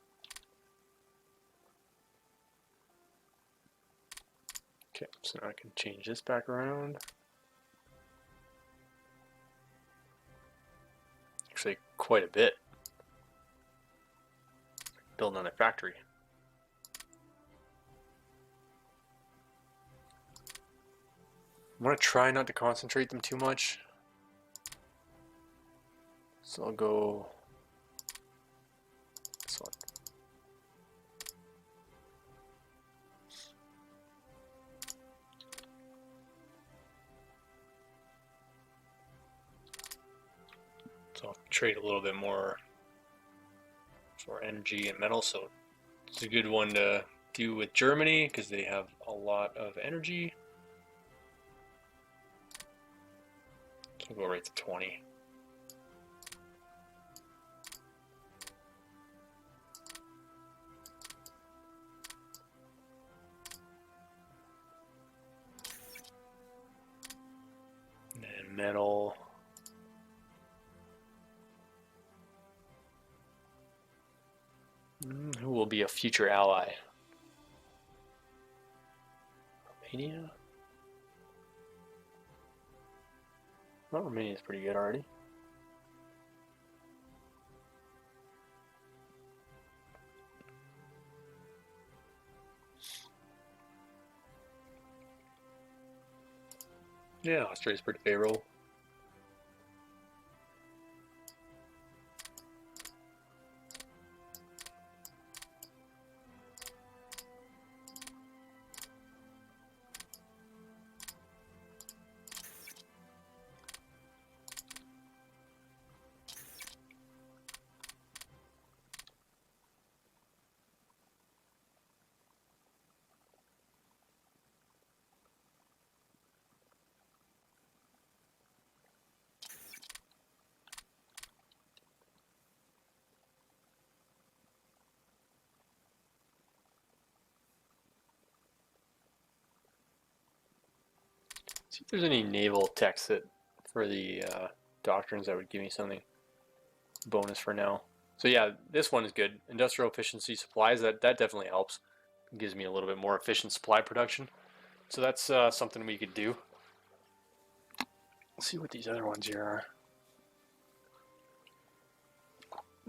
so now I can change this back around. Actually, quite a bit. Building on a factory. I want to try not to concentrate them too much. So I'll go this one. So I'll trade a little bit more for energy and metal. So it's a good one to do with Germany because they have a lot of energy. So we'll go right to 20. And then metal. Who will be a future ally? Romania? Well, Romania's pretty good already. Yeah, Australia's pretty favorable. See if there's any naval text that for the doctrines that would give me something bonus for now. So yeah, this one is good. Industrial efficiency supplies, that definitely helps. It gives me a little bit more efficient supply production. So that's something we could do. Let's see what these other ones here are.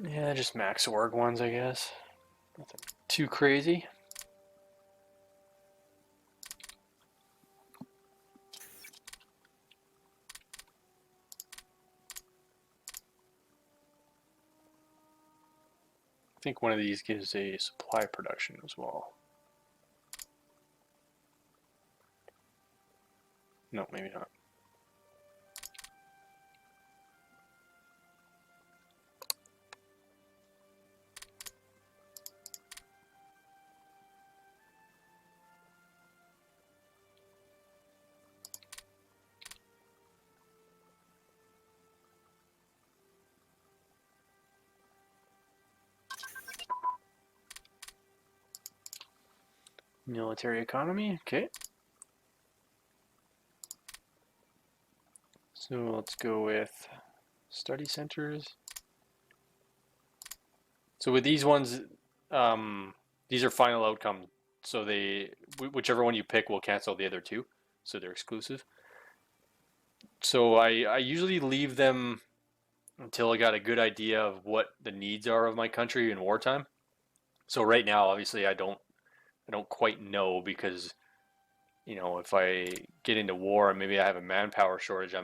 Yeah, just max org ones, I guess. Nothing too crazy. I think one of these gives a supply production as well. No, maybe not. Military economy, okay. So let's go with study centers. So with these ones, these are final outcome. So whichever one you pick will cancel the other two. So they're exclusive. So I usually leave them until I got a good idea of what the needs are of my country in wartime. So right now, obviously, I don't quite know because if I get into war and maybe I have a manpower shortage, I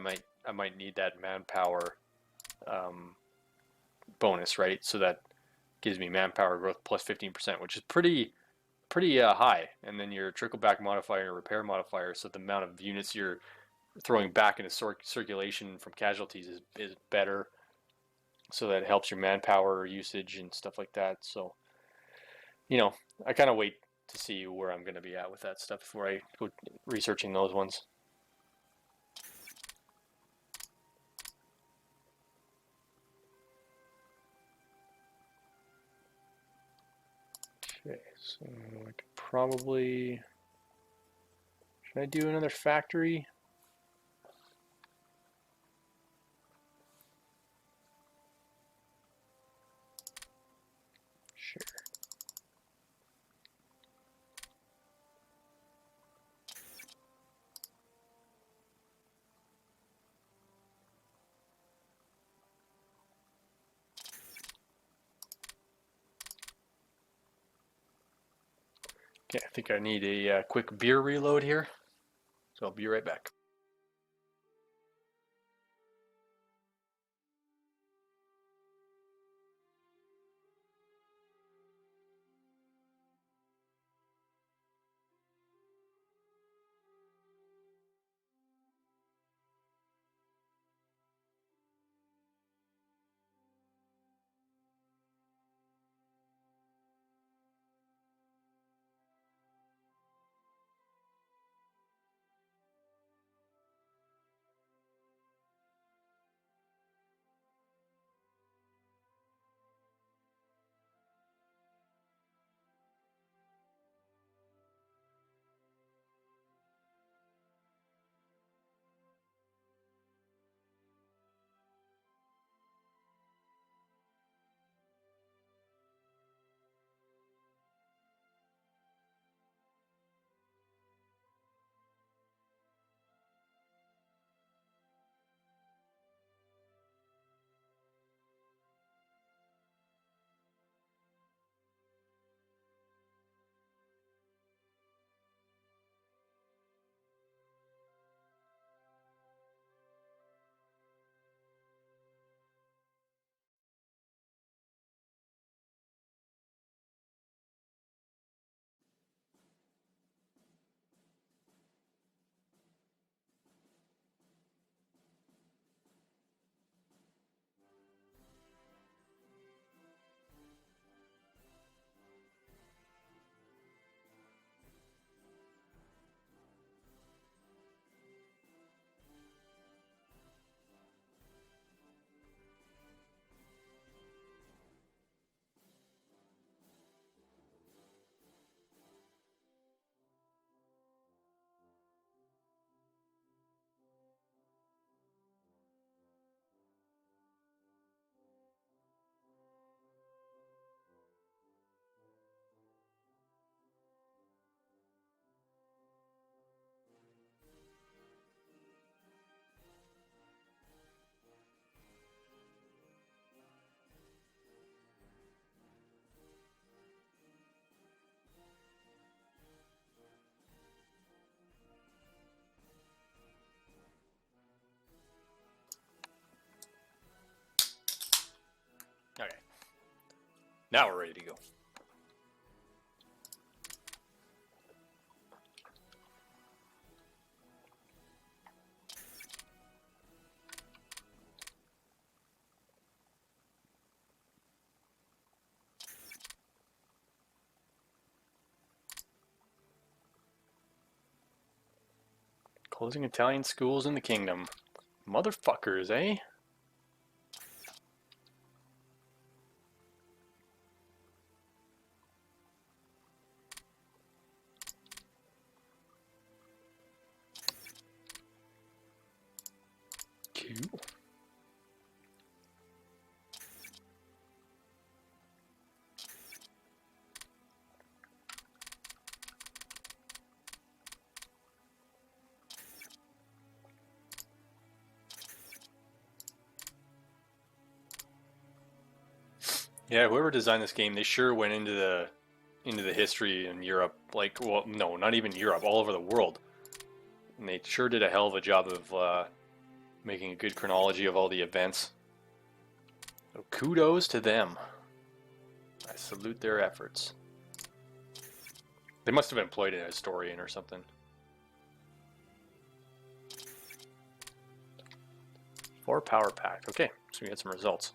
might need that manpower um, bonus, right? So that gives me manpower growth plus 15%, which is pretty high. And then your trickle back modifier and repair modifier, so the amount of units you're throwing back into circulation from casualties is better. So that helps your manpower usage and stuff like that. So, I kind of wait to see where I'm going to be at with that stuff before I go researching those ones. Okay, so I could probably, should I do another factory? Sure. Okay, I think I need a quick beer reload here, so I'll be right back. Okay, now we're ready to go. Closing Italian schools in the kingdom. Motherfuckers, eh? Cool. Yeah, whoever designed this game, they sure went into the history in Europe. Like, well, no, not even Europe, all over the world. And they sure did a hell of a job of making a good chronology of all the events. So kudos to them. I salute their efforts. They must have employed a historian or something. 4 power pack. Okay, so we got some results.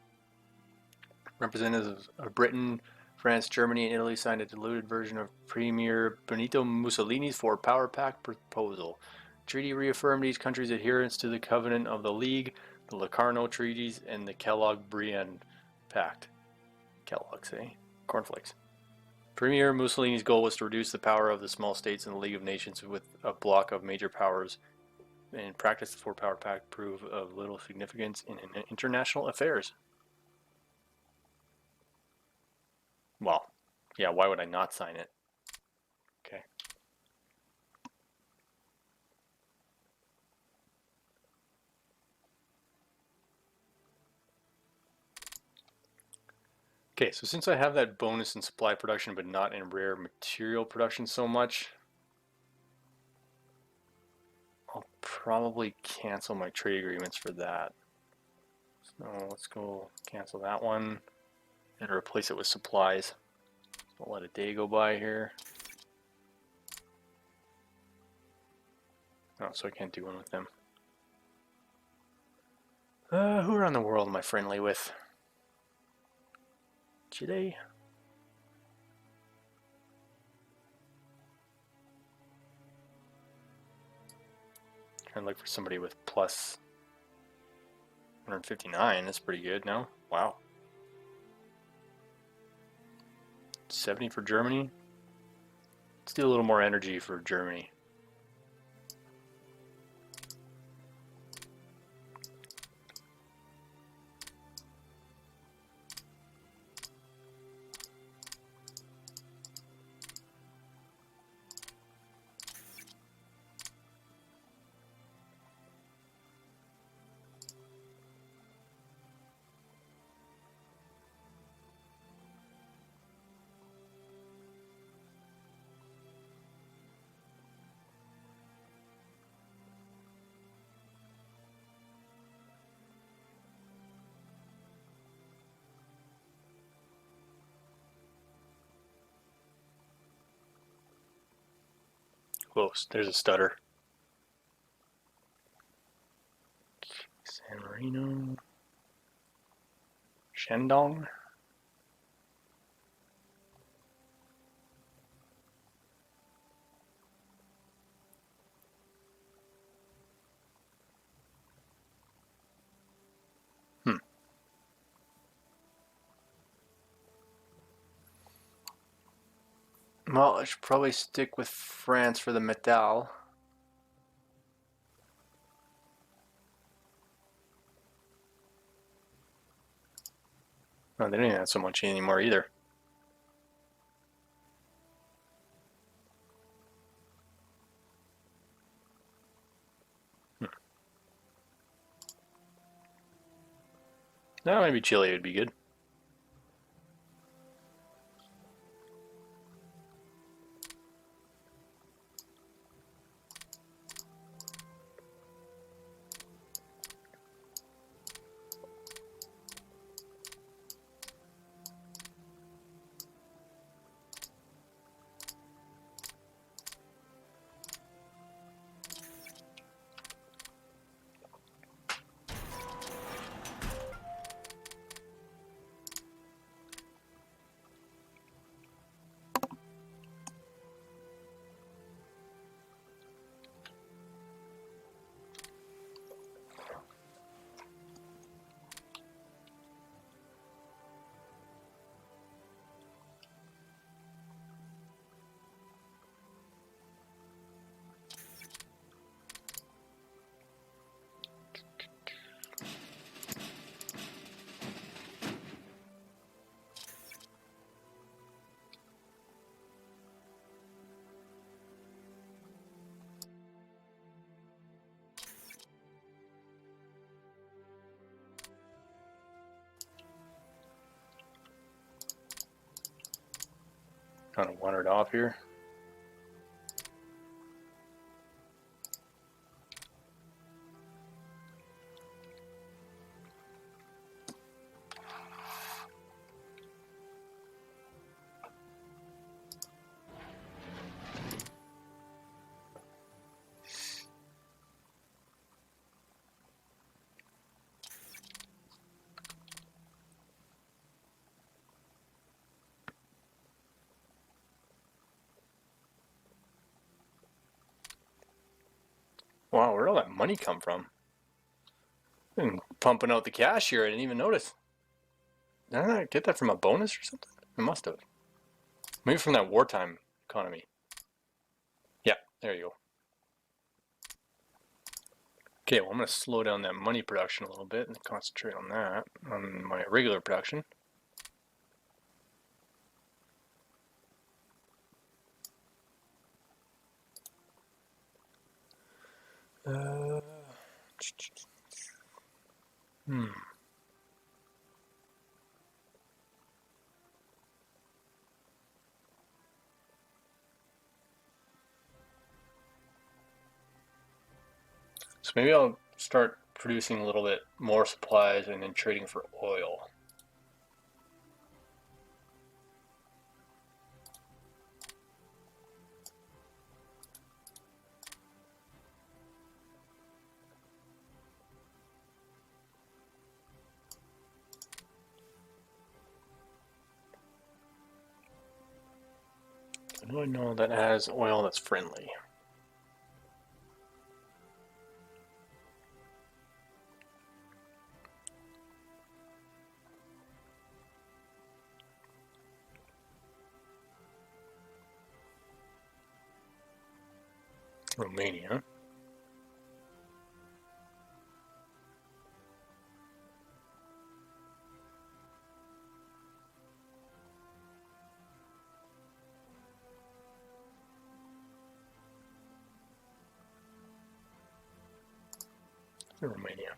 Representatives of Britain, France, Germany, and Italy signed a diluted version of Premier Benito Mussolini's 4 power pack proposal. The treaty reaffirmed each country's adherence to the Covenant of the League, the Locarno Treaties, and the Kellogg-Briand Pact. Kellogg's, eh? Cornflakes. Premier Mussolini's goal was to reduce the power of the small states in the League of Nations with a bloc of major powers. In practice, the 4 power pack proved of little significance in international affairs. Well, yeah, why would I not sign it? Okay. Okay, so since I have that bonus in supply production but not in rare material production so much, I'll probably cancel my trade agreements for that. So let's go cancel that one and replace it with supplies. I'll let a day go by here. Oh, so I can't do one with them. Who around the world am I friendly with? Chile? Trying to look for somebody with plus 159. That's pretty good now. Wow. 70 for Germany. Let's do a little more energy for Germany. Close. There's a stutter. San Marino. Shandong. Well, I should probably stick with France for the metal. No, they don't even have so much anymore either. No, maybe Chile would be good. Kind of wandered off here. Wow, where'd all that money come from? Been pumping out the cash here, I didn't even notice. Did I not get that from a bonus or something? I must have. Maybe from that wartime economy. Yeah, there you go. Okay, well I'm going to slow down that money production a little bit and concentrate on that, on my regular production. Hmm. So maybe I'll start producing a little bit more supplies and then trading for oil. I do I know that has oil that's friendly? Romania. Romania.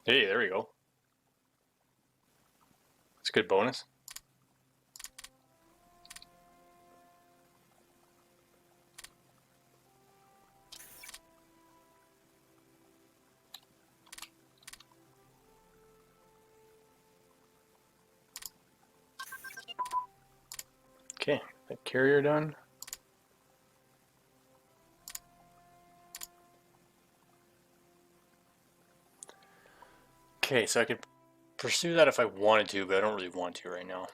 Hey, there we go. It's a good bonus. Okay, that carrier done. Okay, so I could pursue that if I wanted to, but I don't really want to right now.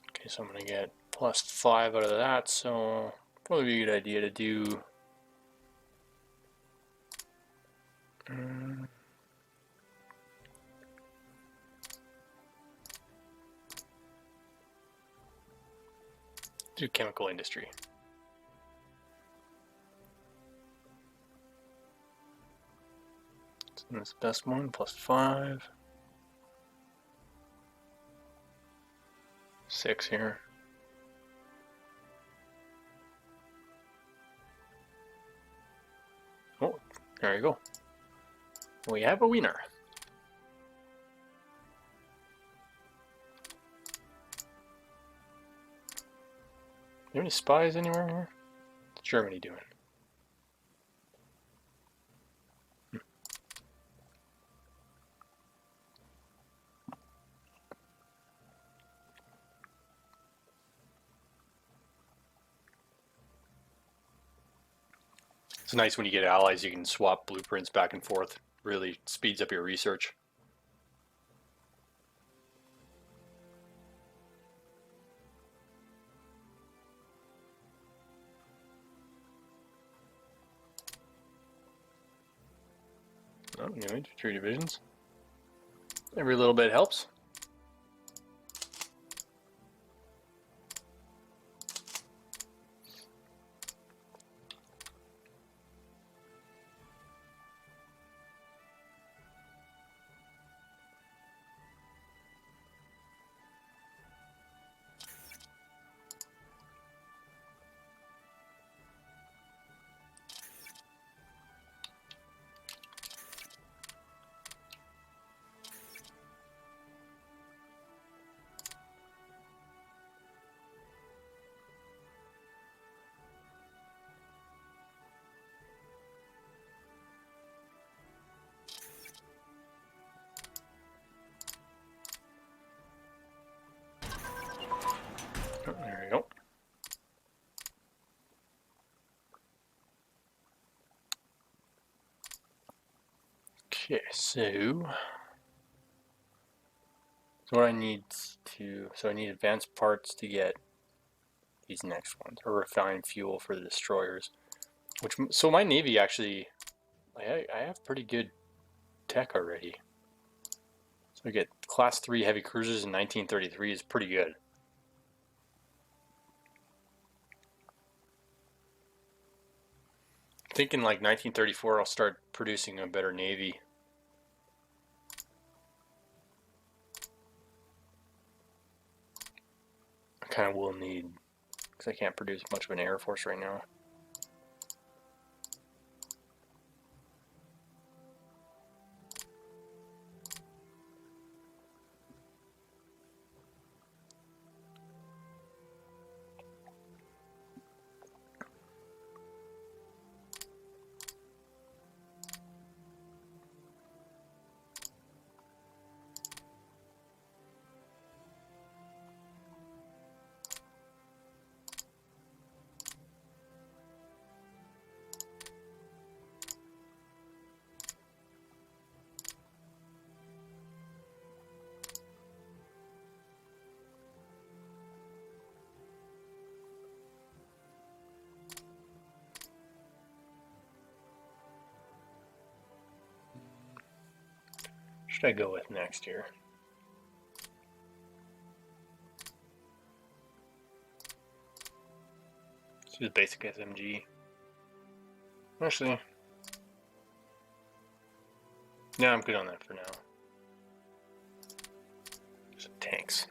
Okay, so I'm going to get +5 out of that, so probably be a good idea to do... do chemical industry. So that's the best one, +5. 6 here. Oh, there you go. We have a winner. Are there any spies anywhere here? What's Germany doing? It's nice when you get allies, you can swap blueprints back and forth. Really speeds up your research. Oh, new infantry divisions. Every little bit helps. Oh, there we go. Okay, so what I need I need advanced parts to get these next ones, or refined fuel for the destroyers. So my navy actually, I have pretty good tech already. So I get class 3 heavy cruisers in 1933 is pretty good. I think in like 1934 I'll start producing a better navy. I kind of will need, because I can't produce much of an air force right now. Should I go with next year? Let's do the basic SMG. Actually, yeah, I'm good on that for now. Some tanks.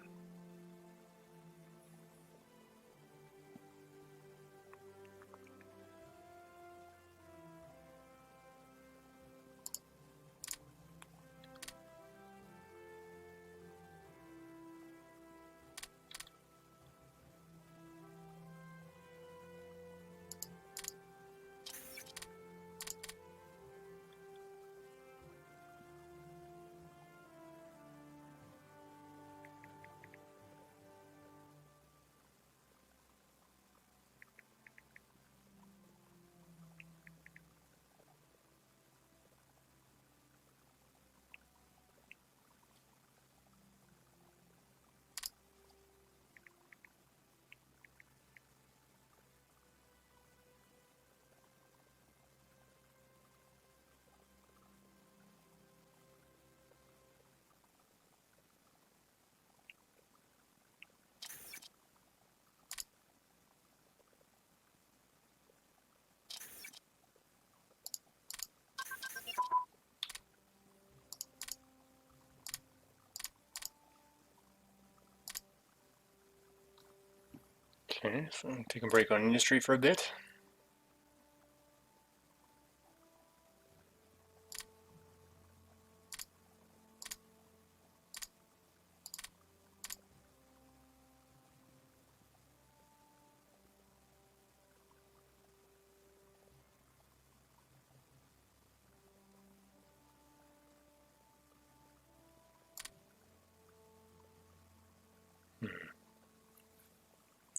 Okay, so take a break on industry for a bit.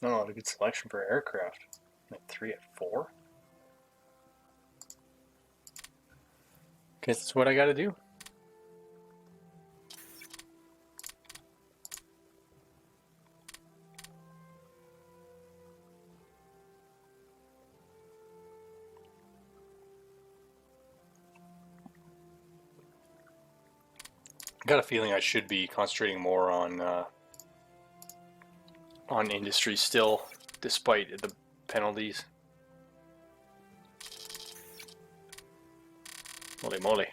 Oh, a good selection for aircraft. Like 3 at 4. Guess that's what I gotta do. I got a feeling I should be concentrating more on industry still, despite the penalties. Holy moly.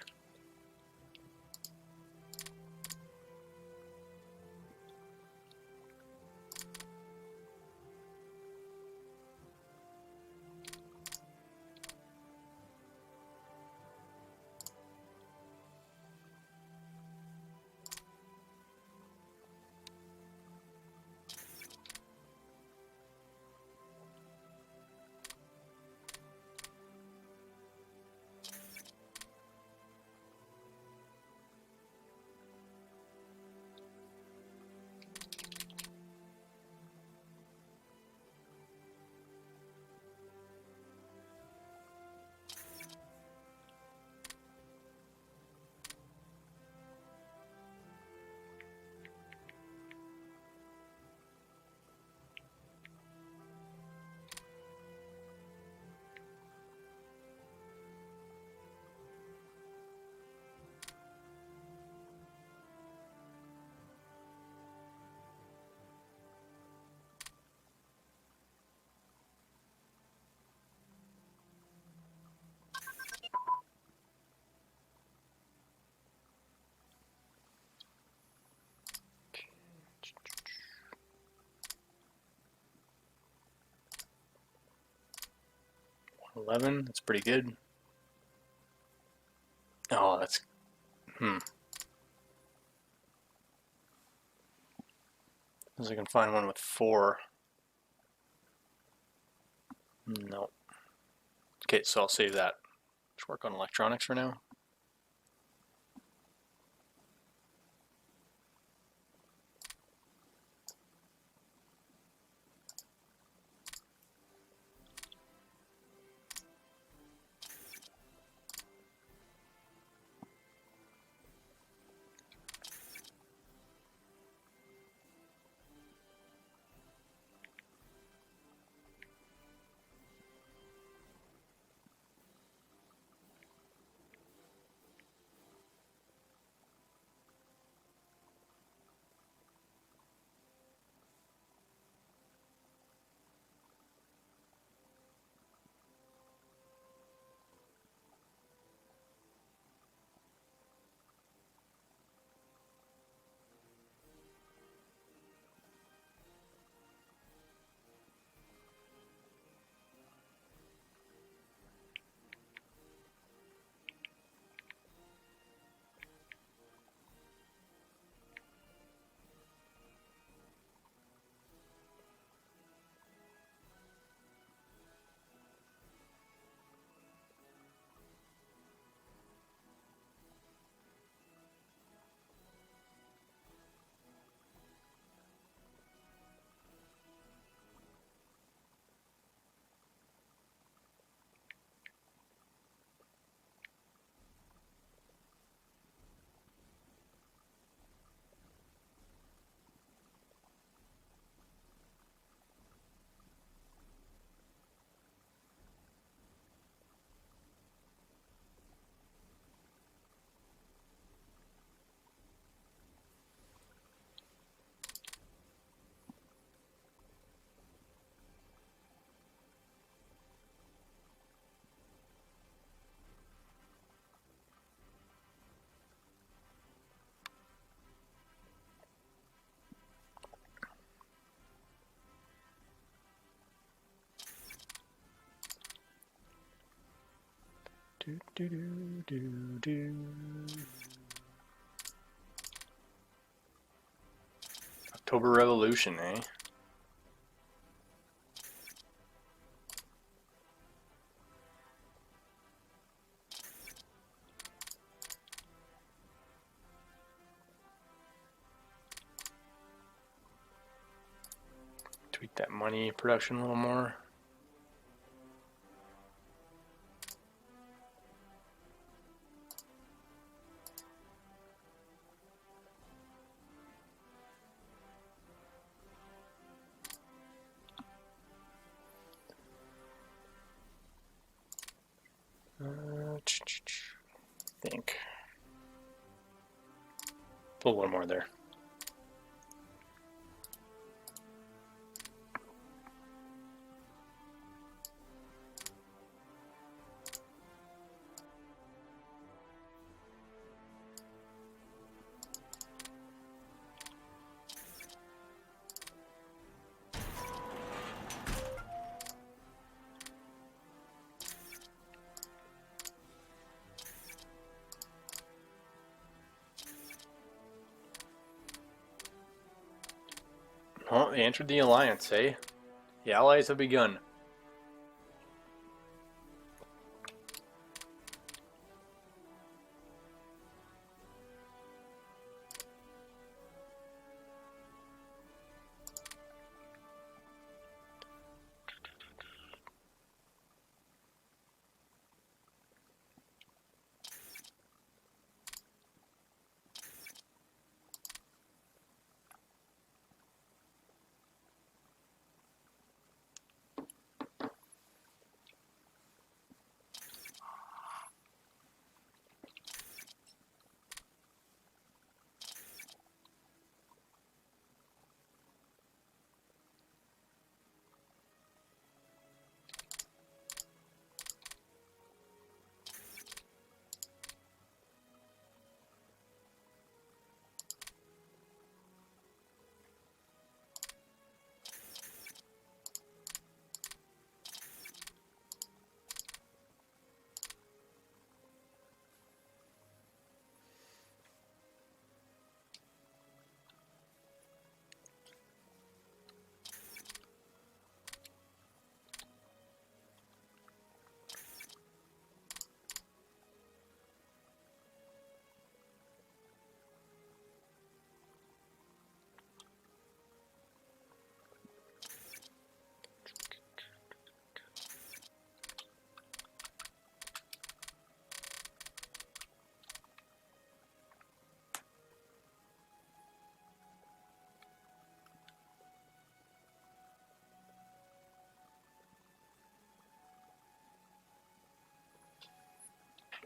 $11, that's pretty good. Oh, that's As I can find one with 4. No. Okay, so I'll save that. Just work on electronics for now. October Revolution, eh? Tweak that money production a little more. Put one more there. Oh, they entered the alliance, eh? The allies have begun.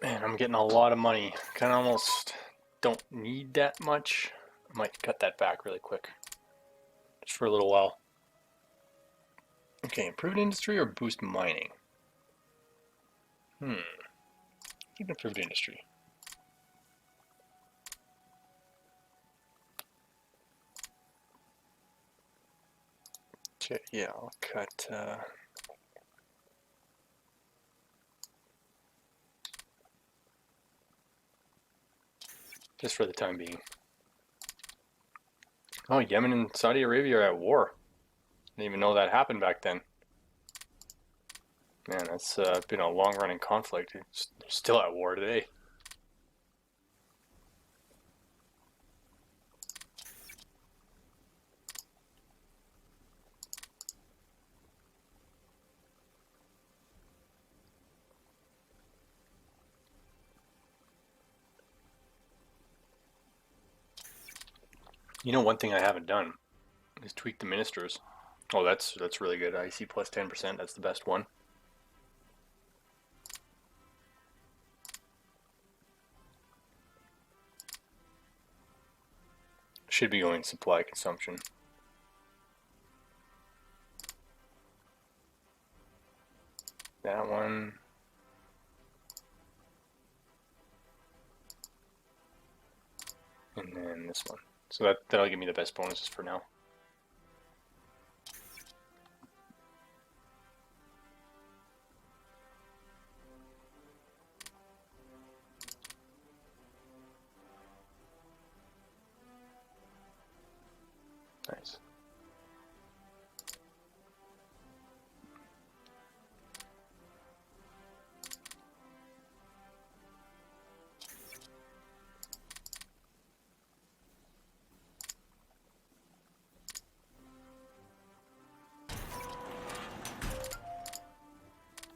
Man, I'm getting a lot of money. Kind of almost don't need that much. I might cut that back really quick. Just for a little while. Okay, improved industry or boost mining? Keep improved industry. Okay, yeah, I'll cut... just for the time being. Oh, Yemen and Saudi Arabia are at war. Didn't even know that happened back then. Man, that's been a long-running conflict. It's still at war today. You know, one thing I haven't done is tweak the ministers. Oh, that's really good. IC plus 10%. That's the best one. Should be going supply consumption. That one. And then this one. So that'll give me the best bonuses for now. Nice.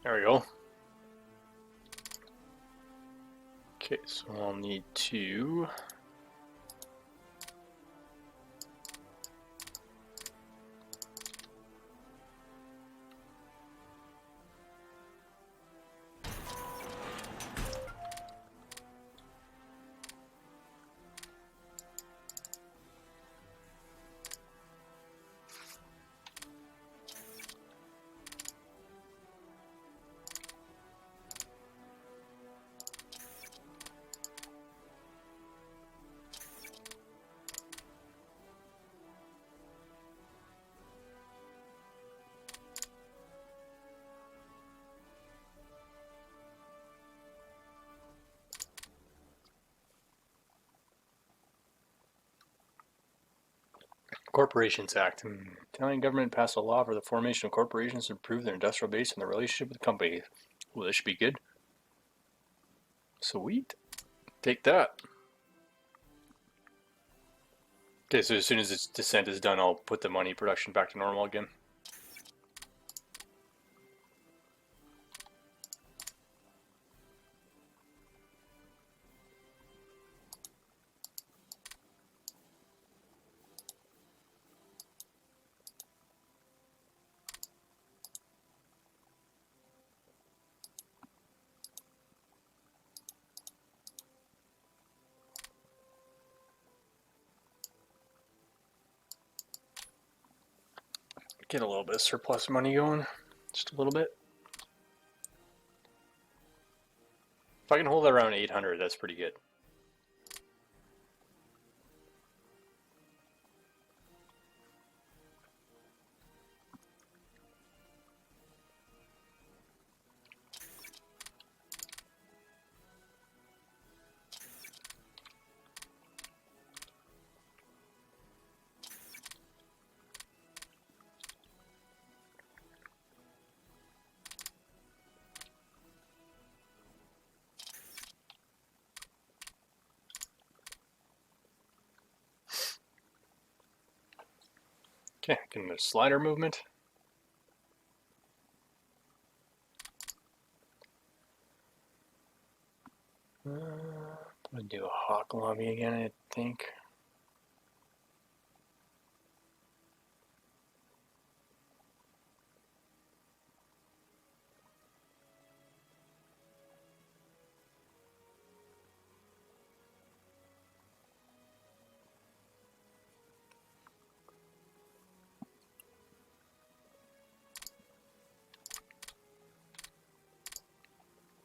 There we go. Okay, so I'll need to... Corporations Act. Italian government passed a law for the formation of corporations to improve their industrial base and their relationship with companies. Well, this should be good. Sweet. Take that. Okay, so as soon as its descent is done, I'll put the money production back to normal again. Get a little bit of surplus money going. Just a little bit. If I can hold it around 800, that's pretty good. Okay, getting the slider movement. I'm gonna do a hawk lobby again, I think.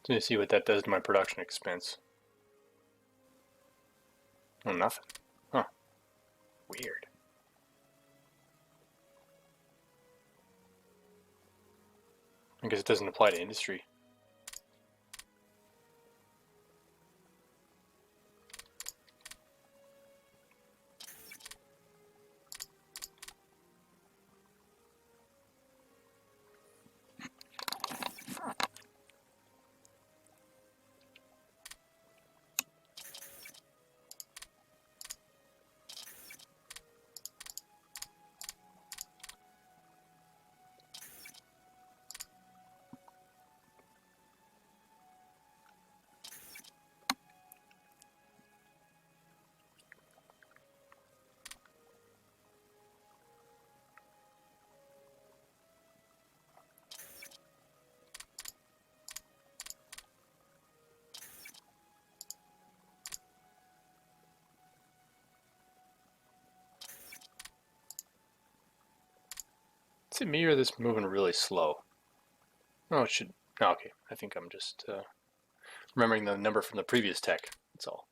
To see what that does to my production expense. Oh, nothing. Huh. Weird. I guess it doesn't apply to industry. Is it me or this moving really slow? Oh, it should. Oh, okay, I think I'm just remembering the number from the previous tech. That's all.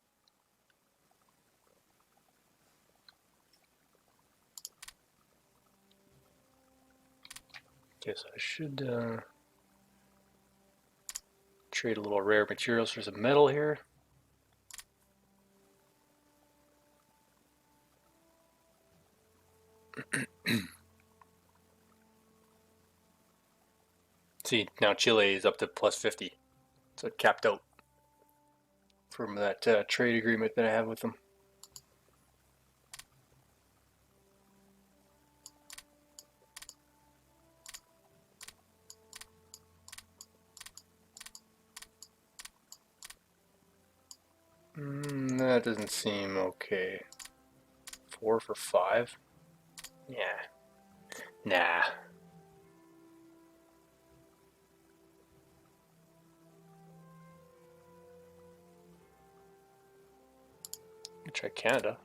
Guess I should trade a little rare materials for some metal here. See, now Chile is up to plus 50. So it capped out from that trade agreement that I have with them. That doesn't seem okay. 4 for 5? Yeah. Nah. Try Canada.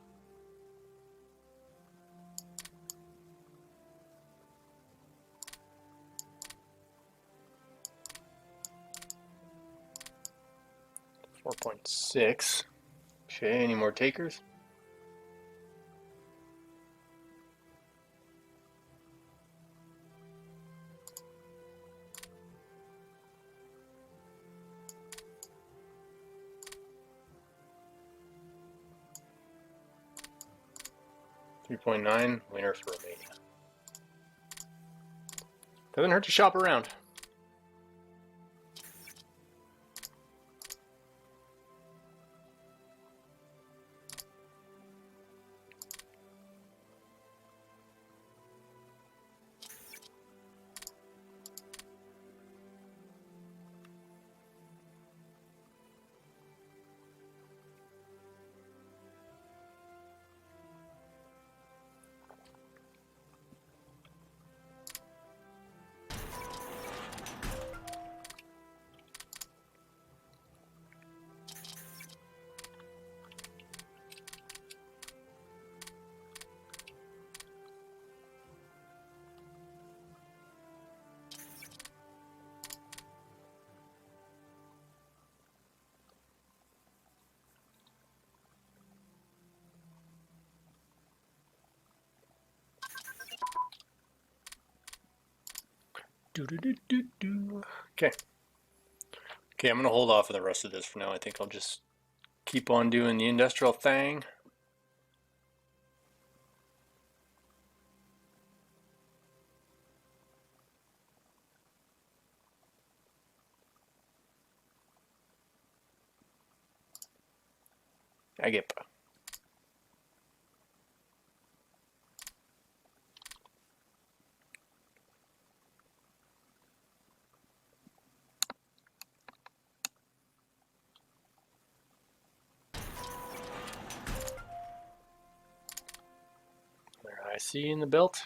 $4.6. Okay, any more takers? 3.9, winner for Romania. Doesn't hurt to shop around. Okay. Okay, I'm going to hold off on the rest of this for now. I think I'll just keep on doing the industrial thing. I get. There I see in the belt.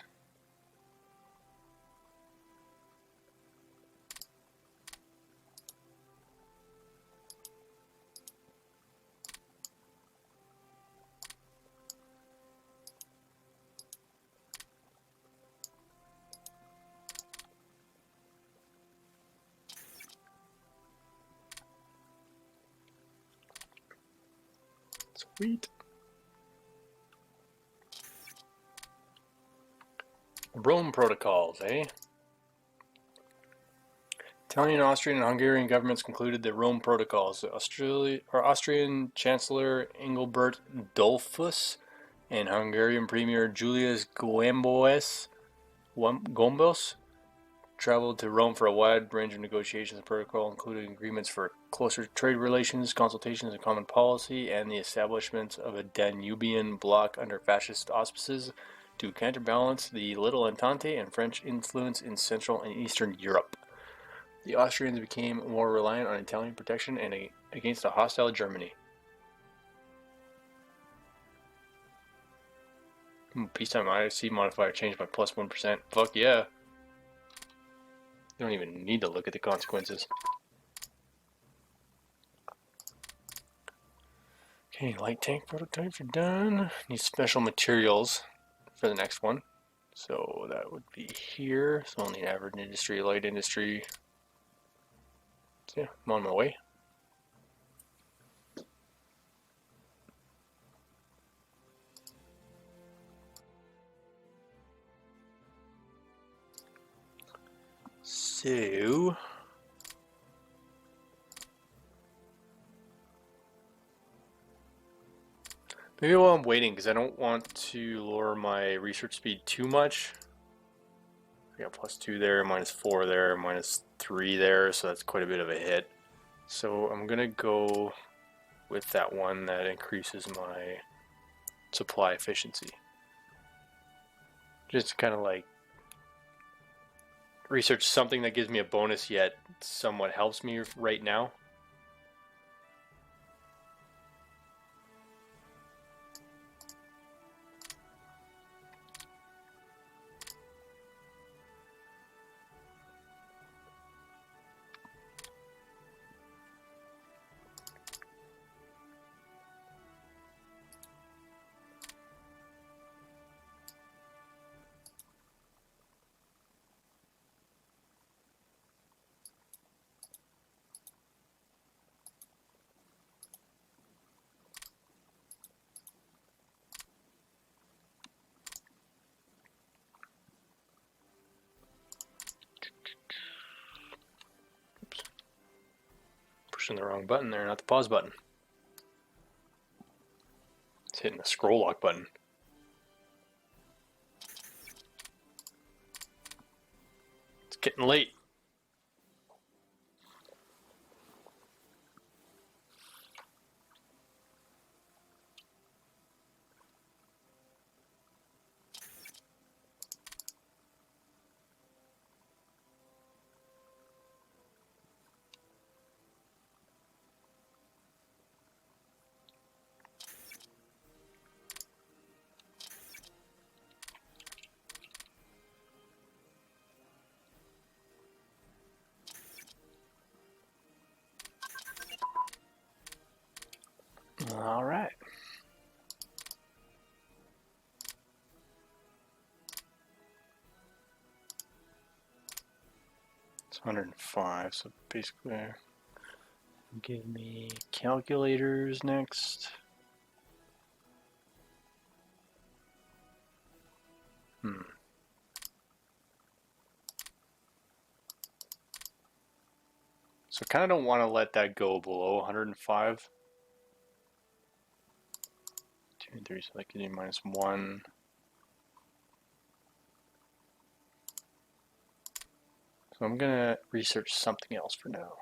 Sweet. Rome protocols, eh? Italian, Austrian, and Hungarian governments concluded the Rome protocols. Austrian Chancellor Engelbert Dollfuss and Hungarian Premier Julius Gombos traveled to Rome for a wide range of negotiations and protocol, including agreements for closer trade relations, consultations on common policy, and the establishment of a Danubian bloc under fascist auspices to counterbalance the Little Entente and French influence in Central and Eastern Europe. The Austrians became more reliant on Italian protection and against a hostile Germany. Peacetime IFC modifier changed by plus 1%. Fuck yeah. You don't even need to look at the consequences. Okay, light tank prototypes are done. Need special materials for the next one. So that would be here. So I'll need average industry, light industry. So yeah, I'm on my way. So maybe while I'm waiting, because I don't want to lower my research speed too much. I got plus 2 there, minus 4 there, minus 3 there, so that's quite a bit of a hit. So I'm gonna go with that one that increases my supply efficiency. Just kind of like research something that gives me a bonus yet somewhat helps me right now. Pushing the wrong button there, not the pause button. It's hitting the scroll lock button. getting late. All right. It's 105, so basically give me calculators next. So kind of don't want to let that go below 105. 2 and 3, so that gives me -1. So I'm going to research something else for now.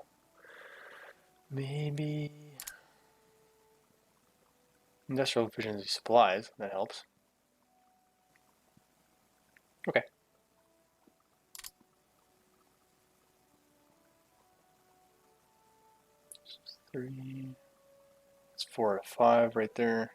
Maybe industrial efficiency supplies, that helps. Okay. 3. It's 4 out of 5 right there.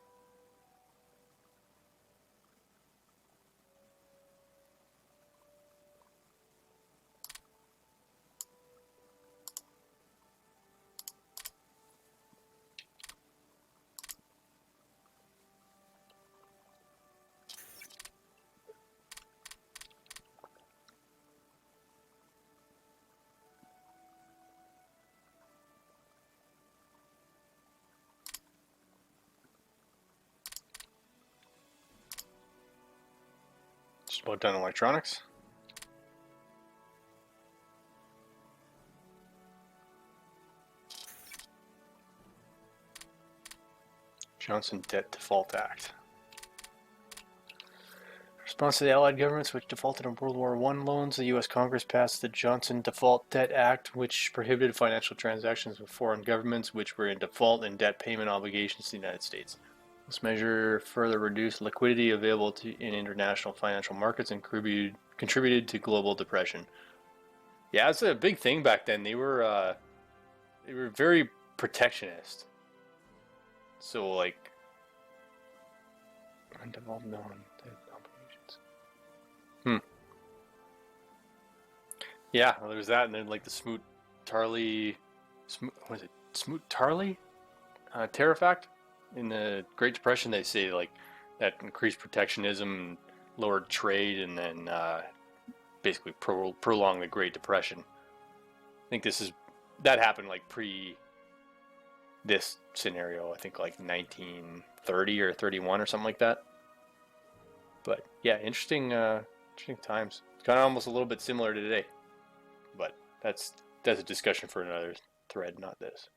Just about done electronics. Johnson Debt Default Act. In response to the Allied governments which defaulted on World War I loans, the U.S. Congress passed the Johnson Default Debt Act, which prohibited financial transactions with foreign governments which were in default and debt payment obligations to the United States. This measure further reduced liquidity available in international financial markets and contributed to global depression. Yeah, it's a big thing back then. They were very protectionist. So like, undeveloped non-debt obligations. Yeah, well, there's that, and then like the Smoot-Tarly tariff act in the Great Depression. They say like that increased protectionism and lowered trade, and then basically prolonged the Great Depression. I think that happened like pre this scenario. I think like 1930 or 31 or something like that. But yeah, interesting times. It's kind of almost a little bit similar to today. But that's a discussion for another thread, not this.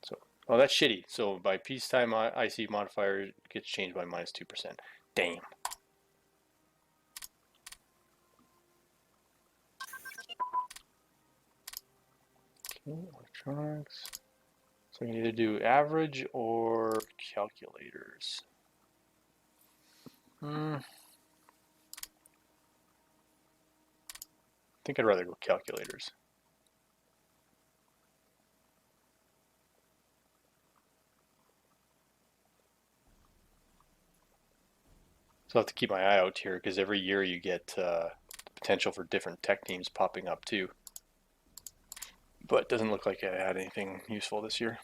So, oh, that's shitty. So by peacetime, IC modifier gets changed by -2%. Damn. Okay, electronics. So I can either do average or calculators. I think I'd rather go calculators. So I have to keep my eye out here because every year you get potential for different tech teams popping up too. But it doesn't look like I had anything useful this year.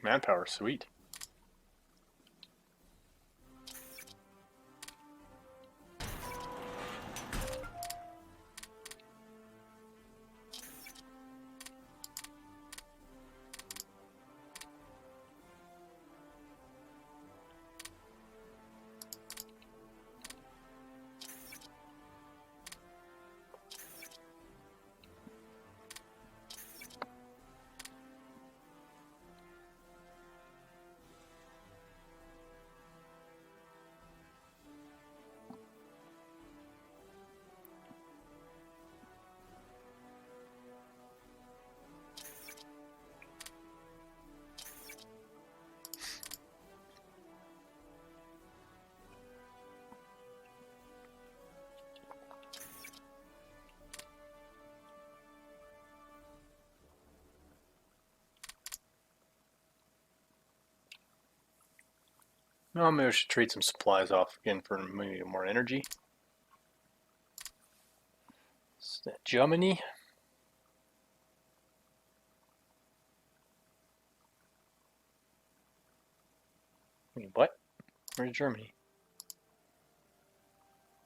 Manpower, sweet. No, maybe I should trade some supplies off again for maybe more energy. Is that Germany? Wait, what? Where's Germany?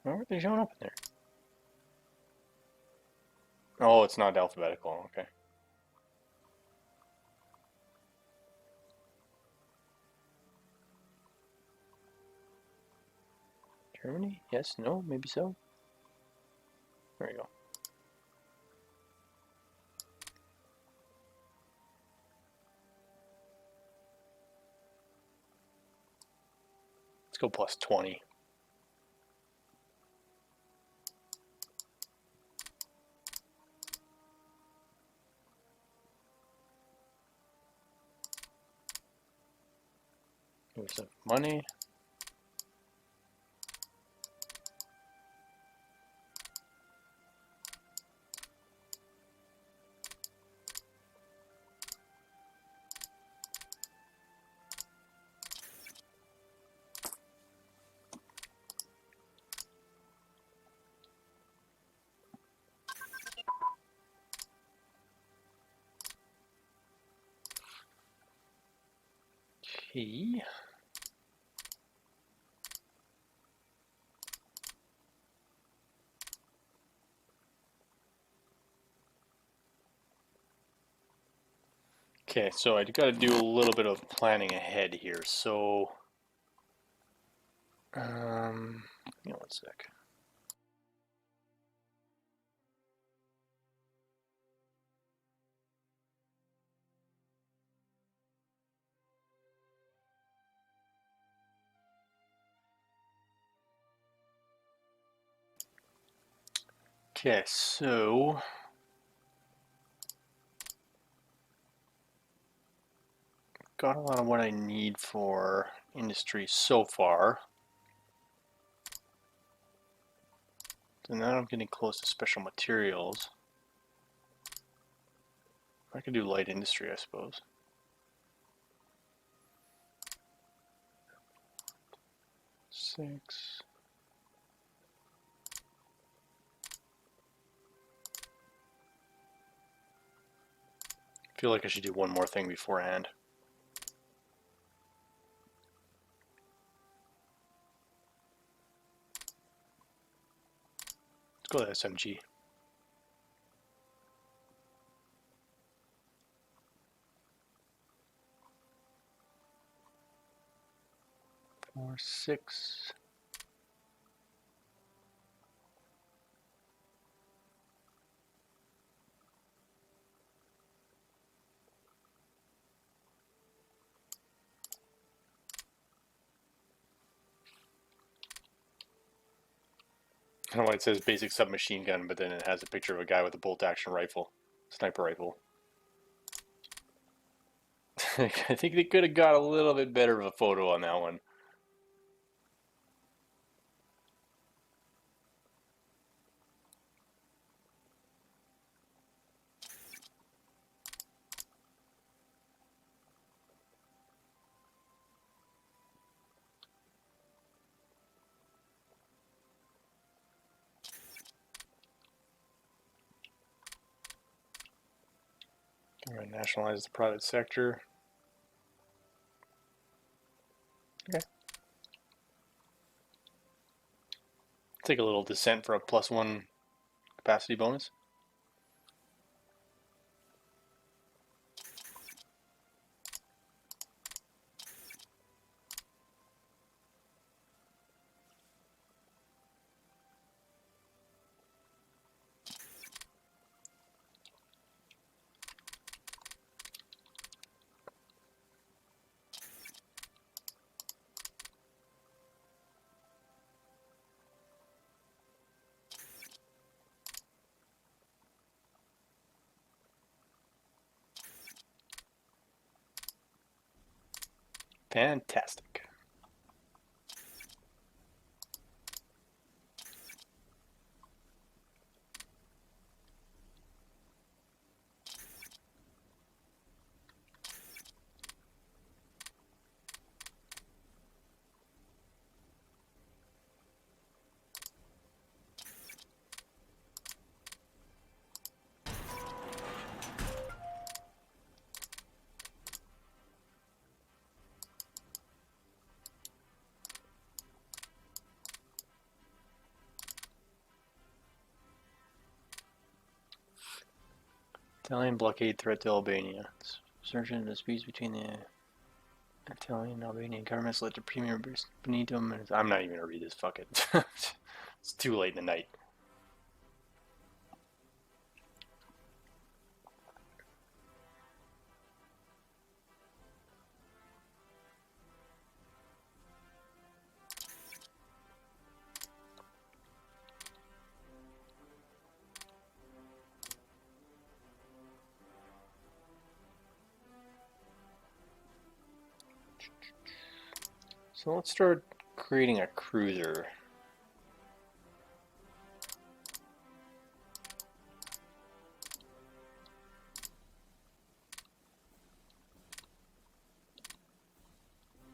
Why weren't they showing up in there? Oh, it's not alphabetical. Okay. Germany? Yes, no, maybe so. There you go. Let's go plus 20. Here's some money. Okay. Okay, so I got to do a little bit of planning ahead here. So, you know, one sec. Okay, so got a lot of what I need for industry so far. So now I'm getting close to special materials. I could do light industry, I suppose. Six. I feel like I should do one more thing beforehand. Let's go to SMG. Four, six. I don't know why it says basic submachine gun, but then it has a picture of a guy with a bolt action rifle, sniper rifle. I think they could have got a little bit better of a photo on that one. All right, nationalize the private sector. Take a little descent for a +1 capacity bonus. Fantastic. Italian blockade threat to Albania. Surgeon disputes between the Italian and Albanian governments led to Premier Benito. I'm not even gonna read this. Fuck it. It's too late in the night. So let's start creating a cruiser.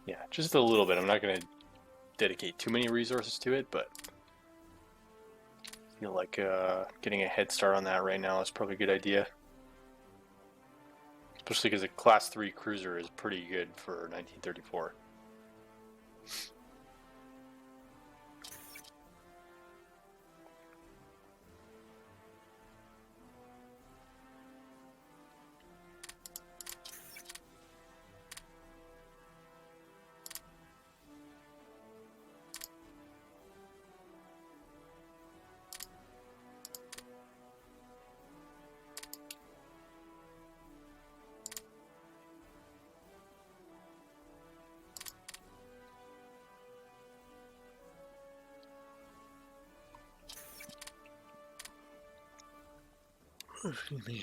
Yeah, just a little bit. I'm not going to dedicate too many resources to it, but I feel like getting a head start on that right now is probably a good idea. Especially because a Class 3 cruiser is pretty good for 1934. Excuse me.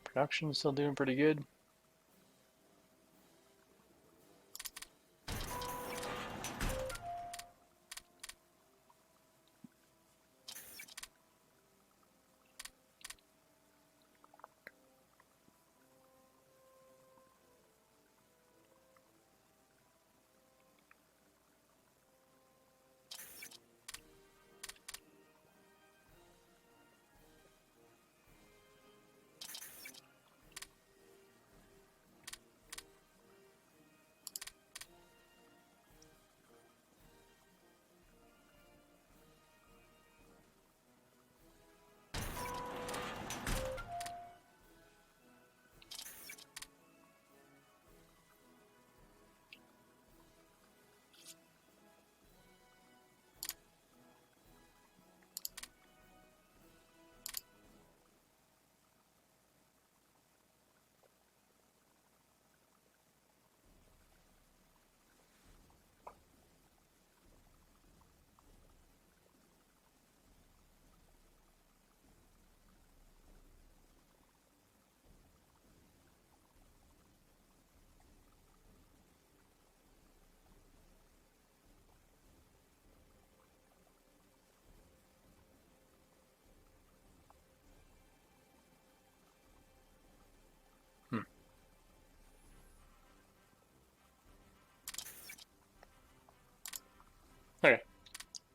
Production's still doing pretty good.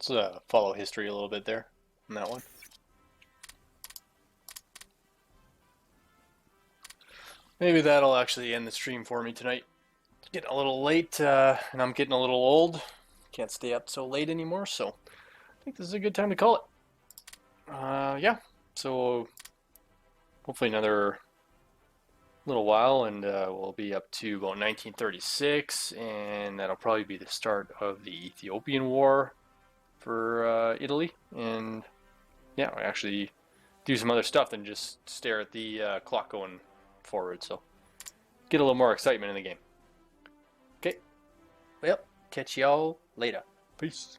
Let's follow history a little bit there on that one. Maybe that'll actually end the stream for me tonight. It's getting a little late, and I'm getting a little old. Can't stay up so late anymore, so I think this is a good time to call it. Yeah, so hopefully another little while, and we'll be up to about 1936, and that'll probably be the start of the Ethiopian War for Italy. And yeah, I actually do some other stuff than just stare at the clock going forward, so get a little more excitement in the game. Okay, well, catch y'all later. Peace.